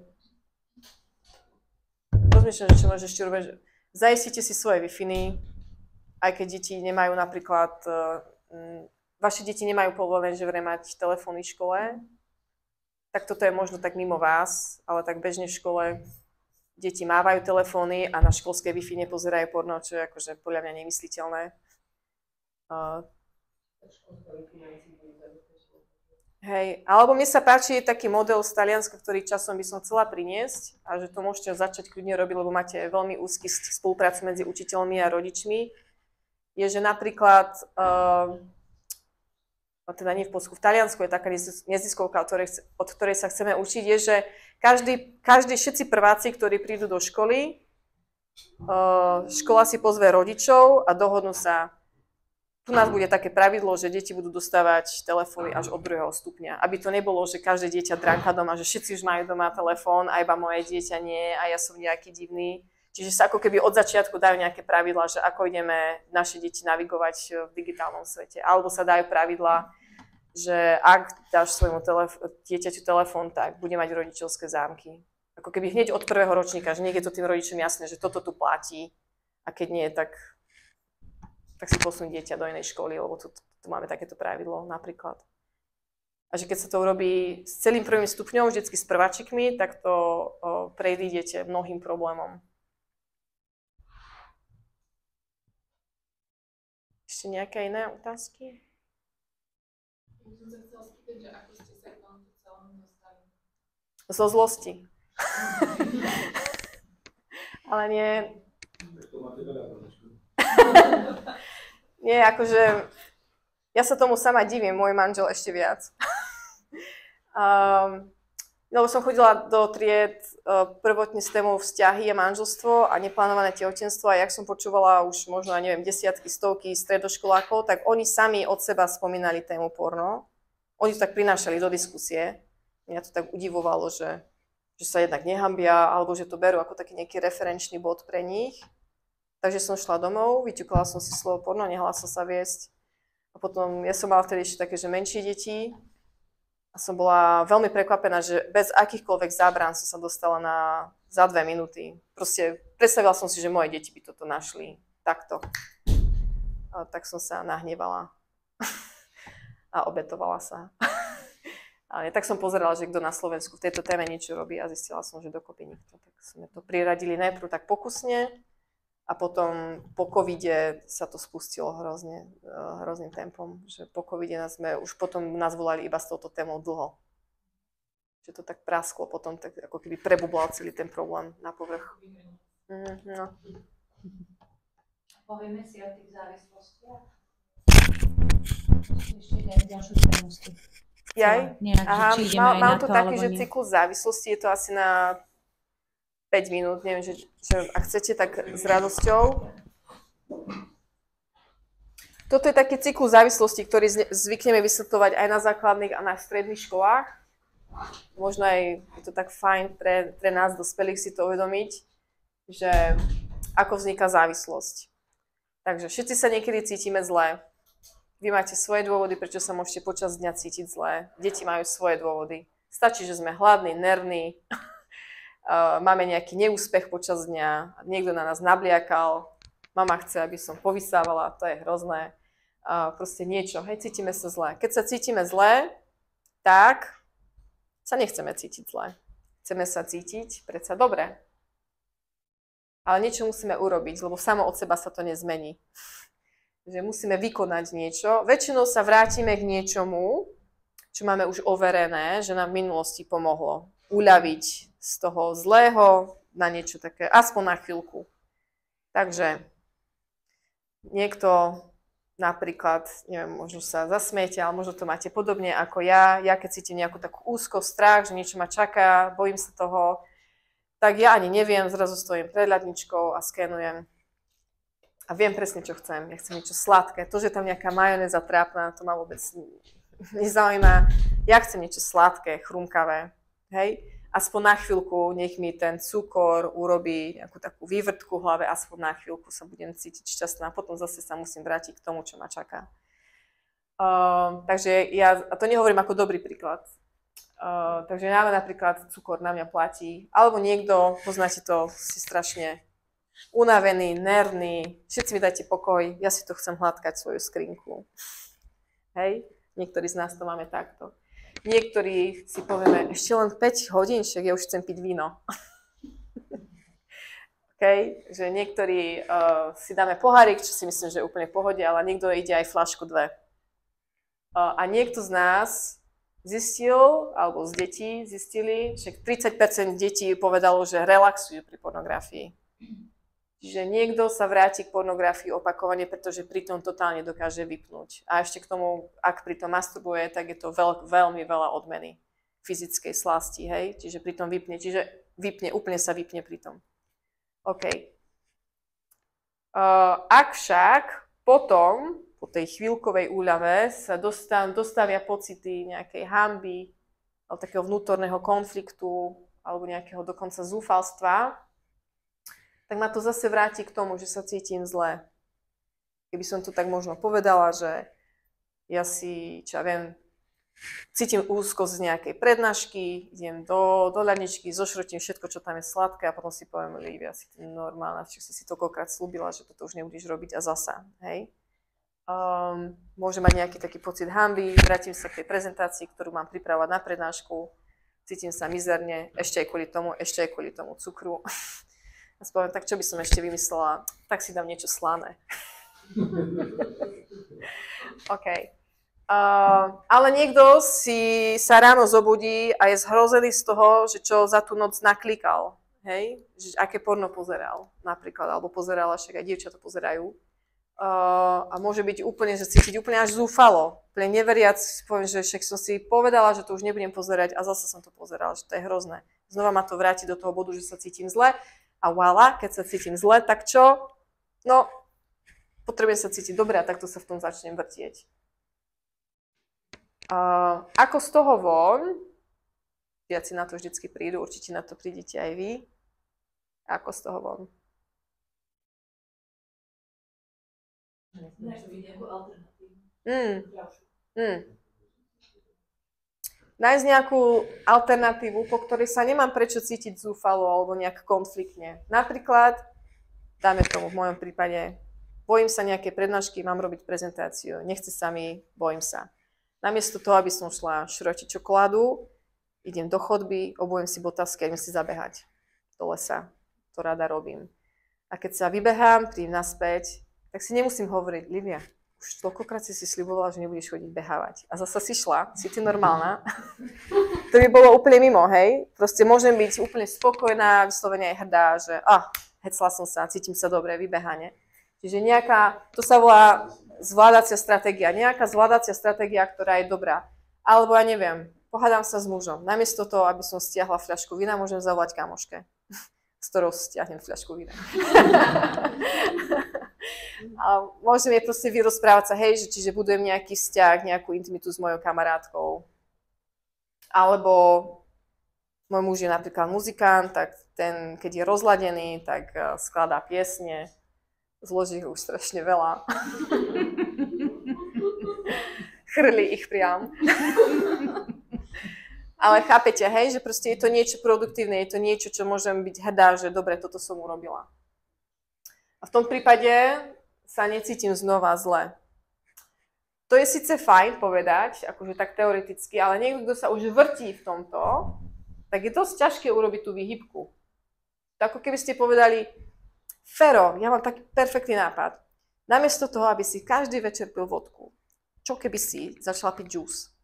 [SPEAKER 2] rozmýšľam, že čo môžeš ešte robiť. Zajistite si svoje Wi-Fi, aj keď deti nemajú napríklad, vaše deti nemajú povolené, že vraj mať telefóny v škole, tak toto je možno tak mimo vás, ale tak bežne v škole deti mávajú telefóny a na školské Wi-Fi nepozerajú porno, čo je akože podľa mňa nemysliteľné. Hej, alebo mne sa páči taký model z Talianska, ktorý časom by som chcela priniesť a že to môžete začať kľudne robiť, lebo máte veľmi úzky spoluprácu medzi učiteľmi a rodičmi, je, že napríklad, teda nie v Poľsku, v Taliansku je taká neziskovka, od ktorej sa chceme učiť, je, že všetci prváci, ktorí prídu do školy, škola si pozve rodičov a dohodnú sa. Tu nás bude také pravidlo, že deti budú dostávať telefóny až od 2. stupňa. Aby to nebolo, že každé dieťa dránka doma, že všetci už majú doma telefón a iba moje dieťa nie a ja som nejaký divný. Čiže sa ako keby od začiatku dajú nejaké pravidlá, že ako ideme naše deti navigovať v digitálnom svete. Alebo sa dajú pravidlá, že ak dáš svojmu dieťaťu telefón, tak bude mať rodičovské zámky. Ako keby hneď od 1. ročníka, že niekde to tým rodičom jasné, že toto tu platí a keď nie, tak si posunú dieťa do inej školy, lebo tu máme takéto pravidlo napríklad. A že keď sa to urobí s celým 1. stupňom, vždycky s prváčikmi, tak to predídete mnohým problémom. Ešte nejaké iné otázky?
[SPEAKER 10] Ja som sa chcela spýtať, že ako ste sa k tomu celému dostali?
[SPEAKER 2] Zo zlosti. Ale nie... Nie, akože ja sa tomu sama divím, môj manžel ešte viac. Lebo som chodila do tried prvotne s témou vzťahy a manželstvo a neplánované tehotenstvo a jak som počúvala už možno, neviem, desiatky, stovky stredoškolákov, tak oni sami od seba spomínali tému porno. Oni to tak prinášali do diskusie. Mňa to tak udivovalo, že sa jednak nehambia alebo že to berú ako taký nejaký referenčný bod pre nich. Takže som šla domov, vyťukala som si slovo porno, nehala som sa viesť. A potom, ja som mala vtedy ešte také, že menšie deti. A som bola veľmi prekvapená, že bez akýchkoľvek zábran som sa dostala za 2 minúty. Proste predstavila som si, že moje deti by toto našli takto. A tak som sa nahnevala. A obetovala sa. Ale tak som pozerala, že kto na Slovensku v tejto téme niečo robí a zistila som, že dokopy nikto. Tak sme to priradili najprv tak pokusne. A potom po covide sa to spustilo hrozným tempom, že po covide už potom nás volali iba s touto témou dlho. Že to tak prasklo potom, tak ako keby prebublal celý ten problém na povrch. No.
[SPEAKER 3] Povieme si o tých závislostiach. Ešte ďalšiu tému.
[SPEAKER 2] Aha, mám tu taký, že cyklus závislosti, je to asi na 5 minút, neviem, že ak chcete, tak s radosťou. Toto je taký cyklus závislosti, ktorý zvykneme vysvetľovať aj na základných a na stredných školách. Možno aj je to tak fajn pre nás, dospelých, si to uvedomiť, že ako vzniká závislosť. Takže všetci sa niekedy cítime zle. Vy máte svoje dôvody, prečo sa môžete počas dňa cítiť zle. Deti majú svoje dôvody. Stačí, že sme hladní, nervní, máme nejaký neúspech počas dňa, niekto na nás nabliakal, mama chce, aby som povysávala, to je hrozné. Proste niečo, hej, cítime sa zle. Keď sa cítime zle, tak sa nechceme cítiť zle. Chceme sa cítiť predsa dobre. Ale niečo musíme urobiť, lebo samo od seba sa to nezmení. Že musíme vykonať niečo. Väčšinou sa vrátime k niečomu, čo máme už overené, že nám v minulosti pomohlo uľaviť z toho zlého na niečo také, aspoň na chvíľku. Takže niekto napríklad, neviem, možno sa zasmiete, ale možno to máte podobne ako ja. Ja keď cítim nejakú takú úzkosť, strach, že niečo ma čaká, bojím sa toho, tak ja ani neviem, zrazu stojím pred ľadničkou a skenujem. A viem presne, čo chcem. Ja chcem niečo sladké. To, že tam nejaká majonéza trápna, to ma vôbec nezaujíma. Ja chcem niečo sladké, chrumkavé. Hej? Aspoň na chvíľku, nech mi ten cukor urobí nejakú takú vývrtku v hlave, aspoň na chvíľku sa budem cítiť šťastná. A potom zase sa musím vrátiť k tomu, čo ma čaká. Takže ja, a to nehovorím ako dobrý príklad. Takže napríklad cukor na mňa platí. Alebo niekto, poznáte to, si strašne unavený, nervný, všetci mi dajte pokoj, ja si to chcem hladkať svoju skrinku. Hej? Niektorí z nás to máme takto. Niektorí si povieme, ešte len 5 hodín, však ja už chcem piť víno. Okay? Že niektorí si dáme pohárik, čo si myslím, že je úplne v pohode, ale niekto ide aj fľašku 2. A niekto z nás zistil, alebo z detí zistili, že 30% detí povedalo, že relaxujú pri pornografii. Čiže niekto sa vráti k pornografii opakovane, pretože pri tom totálne dokáže vypnúť. A ešte k tomu, ak pri tom masturbuje, tak je to veľmi veľa odmeny fyzickej slasti, hej? Čiže pri tom vypne, úplne sa vypne pri tom. OK. Ak však potom, po tej chvíľkovej úľave, sa dostavia pocity nejakej hanby, alebo takého vnútorného konfliktu, alebo nejakého dokonca zúfalstva, tak ma to zase vráti k tomu, že sa cítim zle. Keby som to tak možno povedala, že ja si, čo ja viem, cítim úzkosť z nejakej prednášky, idem do ľadničky, zošrotím všetko, čo tam je sladké a potom si poviem, Lívia, si to normálna, však si to koľkokrát slúbila, že toto už nebudeš robiť a zasa, hej. Môžem mať nejaký taký pocit hanby, vrátim sa k tej prezentácii, ktorú mám pripravovať na prednášku, cítim sa mizerne, ešte aj kvôli tomu cukru. A spomínam, tak čo by som ešte vymyslela? Tak si dám niečo slané. OK. Ale niekto si sa ráno zobudí a je zhrozený z toho, že čo za tú noc naklikal. Hej? Že aké porno pozeral napríklad, alebo pozerala, však aj dievčatá pozerajú. A môže byť úplne, že cítiť úplne až zúfalo. Úplne neveriac, poviem, že však som si povedala, že to už nebudem pozerať a zase som to pozerala, že to je hrozné. Znova ma to vráti do toho bodu, že sa cítim zle. A voilà, keď sa cítim zle, tak čo? No, potrebujem sa cítiť dobre a takto sa v tom začnem vrtieť. Ako z toho von? Viaci na to vždycky prídu, určite na to prídete aj vy. Ako z toho von? Nájsť nejakú alternatívu, po ktorej sa nemám prečo cítiť zúfalo alebo nejak konfliktne. Napríklad, dáme tomu v mojom prípade, bojím sa nejaké prednášky, mám robiť prezentáciu, nechce sa mi, bojím sa. Namiesto toho, aby som šla šrotiť čokoládu, idem do chodby, obujem si botázky a idem si zabehať do lesa. To rada robím. A keď sa vybehám, prídem naspäť, tak si nemusím hovoriť, Livia, už toľkokrát si sľubovala, že nebudeš chodiť behávať. A zasa si šla, si ty normálna. To by bolo úplne mimo, hej? Proste môžem byť úplne spokojná, vyslovene aj hrdá, že hecla som sa, cítim sa dobre, vybehanie. Čiže nejaká, to sa volá zvládacia stratégia, nejaká zvládacia stratégia, ktorá je dobrá. Alebo ja neviem, pohádam sa s mužom. Namiesto toho, aby som stiahla fľašku vína, môžem zavolať kamoške, s ktorou stiahnem fľašku vína. A môžem jej proste vyrozprávať sa, hej, že čiže budujem nejaký vzťah, nejakú intimitu s mojou kamarátkou. Alebo môj muž je napríklad muzikant, tak ten, keď je rozladený, tak skladá piesne, zloží ich už strašne veľa. Chrlí ich priam. Ale chápete, hej, že proste je to niečo produktívne, je to niečo, čo môžem byť hrdá, že dobre, toto som urobila. A v tom prípade sa necítim znova zle. To je síce fajn povedať, akože tak teoreticky, ale niekto, kto sa už vrtí v tomto, tak je dosť ťažké urobiť tú výhybku. Tak ako keby ste povedali, Fero, ja mám taký perfektný nápad. Namiesto toho, aby si každý večer pil vodku, čo keby si začala piť džús?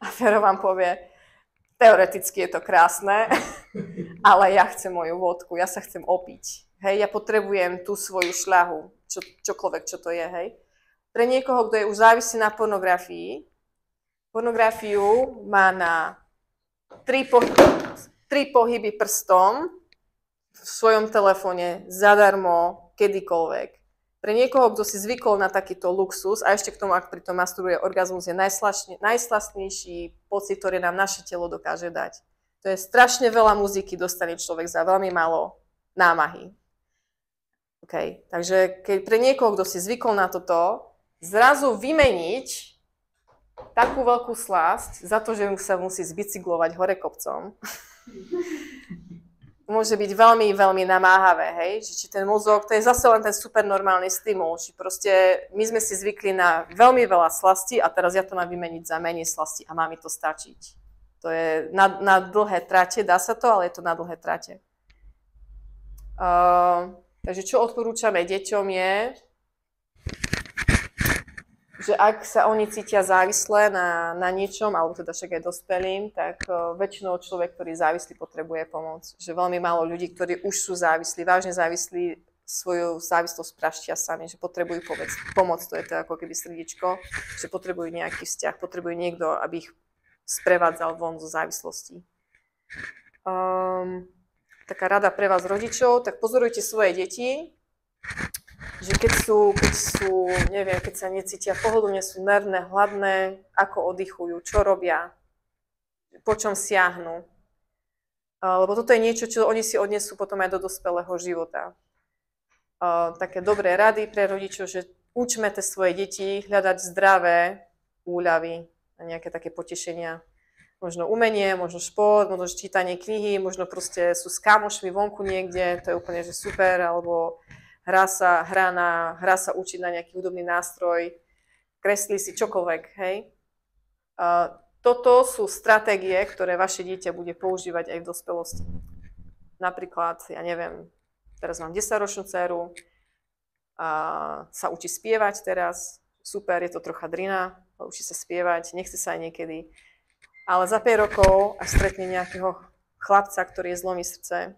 [SPEAKER 2] A Fero vám povie, teoreticky je to krásne, ale ja chcem moju vodku, ja sa chcem opiť. Hej, ja potrebujem tú svoju šľahu, čokoľvek, čo to je, hej. Pre niekoho, kto je už závislý na pornografii, pornografiu má na 3 pohyby prstom v svojom telefóne zadarmo, kedykoľvek. Pre niekoho, kto si zvykol na takýto luxus, a ešte k tomu, ak pri tom masturbuje, orgazmus je najslastnejší pocit, ktorý nám naše telo dokáže dať. To je strašne veľa muziky, dostane človek za veľmi málo námahy. Okay. Takže keď pre niekoho, kto si zvykol na toto, zrazu vymeniť takú veľkú slasť za to, že sa musí zbicyklovať hore kopcom, môže byť veľmi, veľmi namáhavé, hej? Či ten mozog, to je zase len ten supernormálny stimul, či proste my sme si zvykli na veľmi veľa slasti a teraz ja to mám vymeniť za menej slasti a má mi to stačiť. To je na dlhé trate, dá sa to, ale je to na dlhé trate. Takže čo odporúčame deťom je, že ak sa oni cítia závislé na niečom, alebo teda však aj dospelým, tak väčšinou človek, ktorý je závislý, potrebuje pomoc. Že veľmi málo ľudí, ktorí už sú závislí, vážne závislí, svoju závislosť praštia sami, že potrebujú pomoc, to je to ako keby srdiečko, že potrebujú nejaký vzťah, potrebujú niekto, aby ich sprevádzal von zo závislostí. Taká rada pre vás rodičov, tak pozorujte svoje deti, že keď sú, neviem, keď sa necítia pohodlne, sú nervné, hladné, ako oddychujú, čo robia, po čom siahnu. Lebo toto je niečo, čo oni si odnesú potom aj do dospelého života. Také dobré rady pre rodičov, že učme tie svoje deti hľadať zdravé úľavy a nejaké také potešenia. Možno umenie, možno šport, možno čítanie knihy, možno proste sú s kamošmi vonku niekde, to je úplne že super, alebo hrá sa učiť na nejaký hudobný nástroj, kreslí si čokoľvek, hej. Toto sú stratégie, ktoré vaše dieťa bude používať aj v dospelosti. Napríklad, ja neviem, teraz mám 10-ročnú dceru, sa učí spievať teraz, super, je to trocha drina, učí sa spievať, nechce sa aj niekedy. Ale za 5 rokov, až stretne nejakého chlapca, ktorý je zlomí srdce,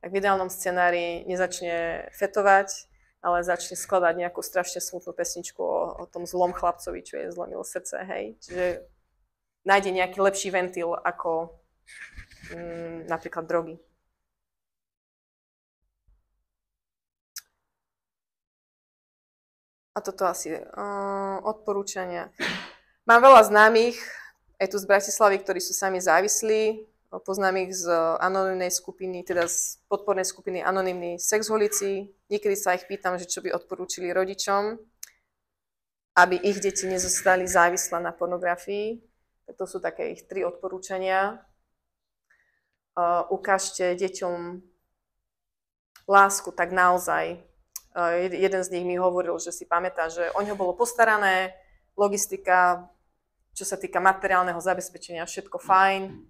[SPEAKER 2] tak v ideálnom scenári nezačne fetovať, ale začne skladať nejakú strašne smutnú pesničku o tom zlom chlapcovi, čo je zlomilo srdce, hej. Čiže nájde nejaký lepší ventil ako napríklad drogy. A toto asi odporúčania. Mám veľa známych, aj tu z Bratislavy, ktorí sú sami závislí. Poznám ich z anonymnej skupiny, teda z podpornej skupiny Anonymní sexholici. Niekedy sa ich pýtam, že čo by odporúčili rodičom, aby ich deti nezostali závislé na pornografii. To sú také ich 3 odporúčania. Ukážte deťom lásku tak naozaj. Jeden z nich mi hovoril, že si pamätá, že o ňo bolo postarané, logistika, čo sa týka materiálneho zabezpečenia, všetko fajn,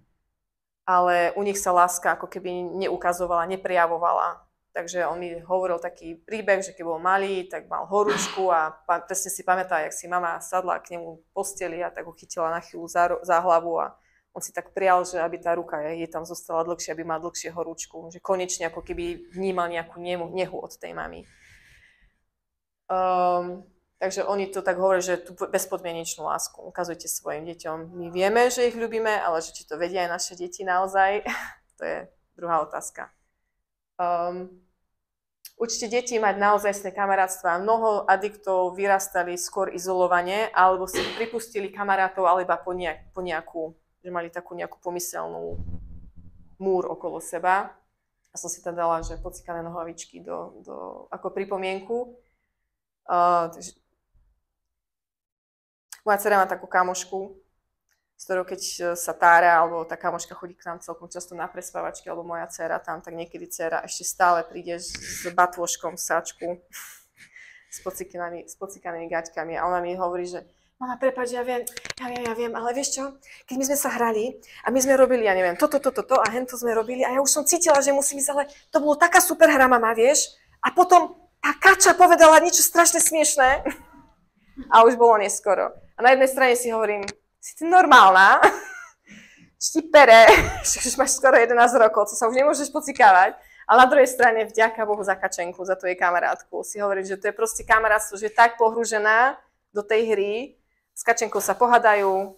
[SPEAKER 2] ale u nich sa láska ako keby neukazovala, neprejavovala. Takže on mi hovoril taký príbeh, že keď bol malý, tak mal horúčku a presne si pamätá, jak si mama sadla k nemu v posteli a tak ho chytila na chvíľu za hlavu a on si tak prial, že aby tá ruka jej tam zostala dlhšie, aby mal dlhšie horúčku. Že konečne ako keby vnímal nejakú nehu od tej mamy. Takže oni to tak hovoria, že tú bezpodmienečnú lásku ukazujte svojim deťom. My vieme, že ich ľubíme, ale že či to vedia aj naše deti naozaj, to je druhá otázka. Učte deti mať naozajstné kamarátstva. Mnoho adiktov vyrastali skôr izolovane, alebo si pripustili kamarátov, alebo po nejakú, že mali takú nejakú pomyselnú múr okolo seba. A som si tam dala, že pocikané nohavičky ako pripomienku. Moja dcera má takú kamošku, s ktorou keď sa tára, alebo tá kamoška chodí k nám celkom často na prespávačky, alebo moja dcera tam, tak niekedy dcera ešte stále príde s batôžkom v sáčku s pocikanými gaťkami a ona mi hovorí, že mama, prepáč, ja viem, ale vieš čo, keď my sme sa hrali a my sme robili, ja neviem, toto a hento sme robili a ja už som cítila, že musím ísť, ale to bolo taká super hra, mama, vieš, a potom tá kača povedala niečo strašne smiešné a už bolo neskoro. A na jednej strane si hovorím, si ty normálna, štipere, že už máš skoro 11 rokov, to sa už nemôžeš pocikávať, ale na druhej strane vďaka Bohu za kačenku, za tvoju kamarátku. Si hovorím, že to je proste kamarátstvo, že je tak pohrúžená do tej hry, s kačenkou sa pohadajú,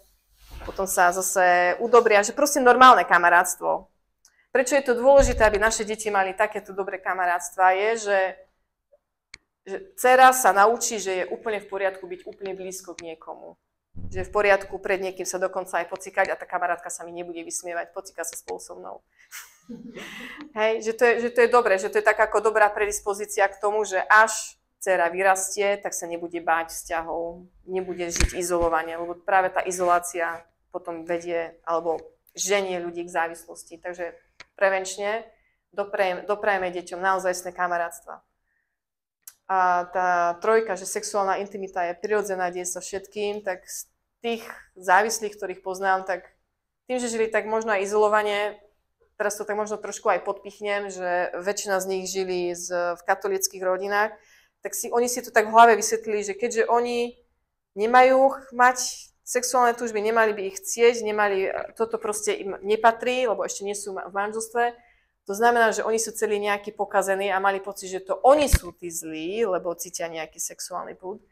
[SPEAKER 2] potom sa zase udobria, že proste normálne kamarátstvo. Prečo je to dôležité, aby naše deti mali takéto dobré kamarátstva, je, že dcera sa naučí, že je úplne v poriadku byť úplne blízko k niekomu. Že je v poriadku pred niekým sa dokonca aj pocikať a tá kamarátka sa mi nebude vysmievať, pocika sa spolu so mnou. Hej, že to je dobré, že to je taká ako dobrá predispozícia k tomu, že až dcera vyrastie, tak sa nebude báť vzťahov, nebude žiť izolovane, lebo práve tá izolácia potom vedie alebo ženie ľudí k závislosti. Takže prevenčne doprajeme deťom naozajstné kamarátstva. A tá trojka, že sexuálna intimita je prirodzená, deje sa všetkým, tak z tých závislých, ktorých poznám, tak tým, že žili tak možno aj izolovane, teraz to tak možno trošku aj podpichnem, že väčšina z nich žili v katolíckych rodinách, tak oni si to tak v hlave vysvetlili, že keďže oni nemajú mať sexuálne túžby, nemali by ich chcieť, toto proste im nepatrí, lebo ešte nie sú v manželstve. To znamená, že oni sú celí nejakí pokazení a mali pocit, že to oni sú tí zlí, lebo cítia nejaký sexuálny blúd.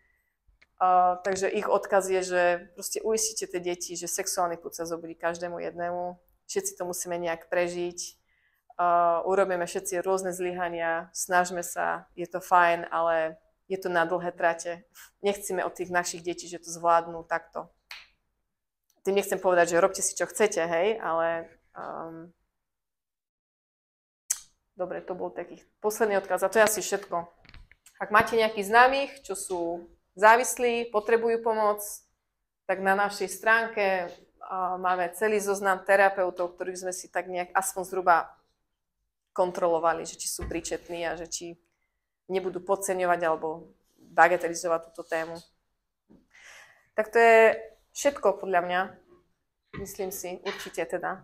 [SPEAKER 2] Takže ich odkaz je, že proste uistíte tie deti, že sexuálny blúd sa zobudí každému jednému. Všetci to musíme nejak prežiť. Urobíme všetci rôzne zlyhania, snažme sa, je to fajn, ale je to na dlhé trate. Nechceme od tých našich detí, že to zvládnu takto. Tým nechcem povedať, že robte si, čo chcete, hej, ale... Dobre, to bol taký posledný odkaz a to je asi všetko. Ak máte nejakých známych, čo sú závislí, potrebujú pomoc, tak na našej stránke máme celý zoznam terapeutov, ktorých sme si tak nejak aspoň zhruba kontrolovali, že či sú príčetní a že či nebudú podceňovať alebo bagatelizovať túto tému. Tak to je všetko podľa mňa. Myslím si, určite teda.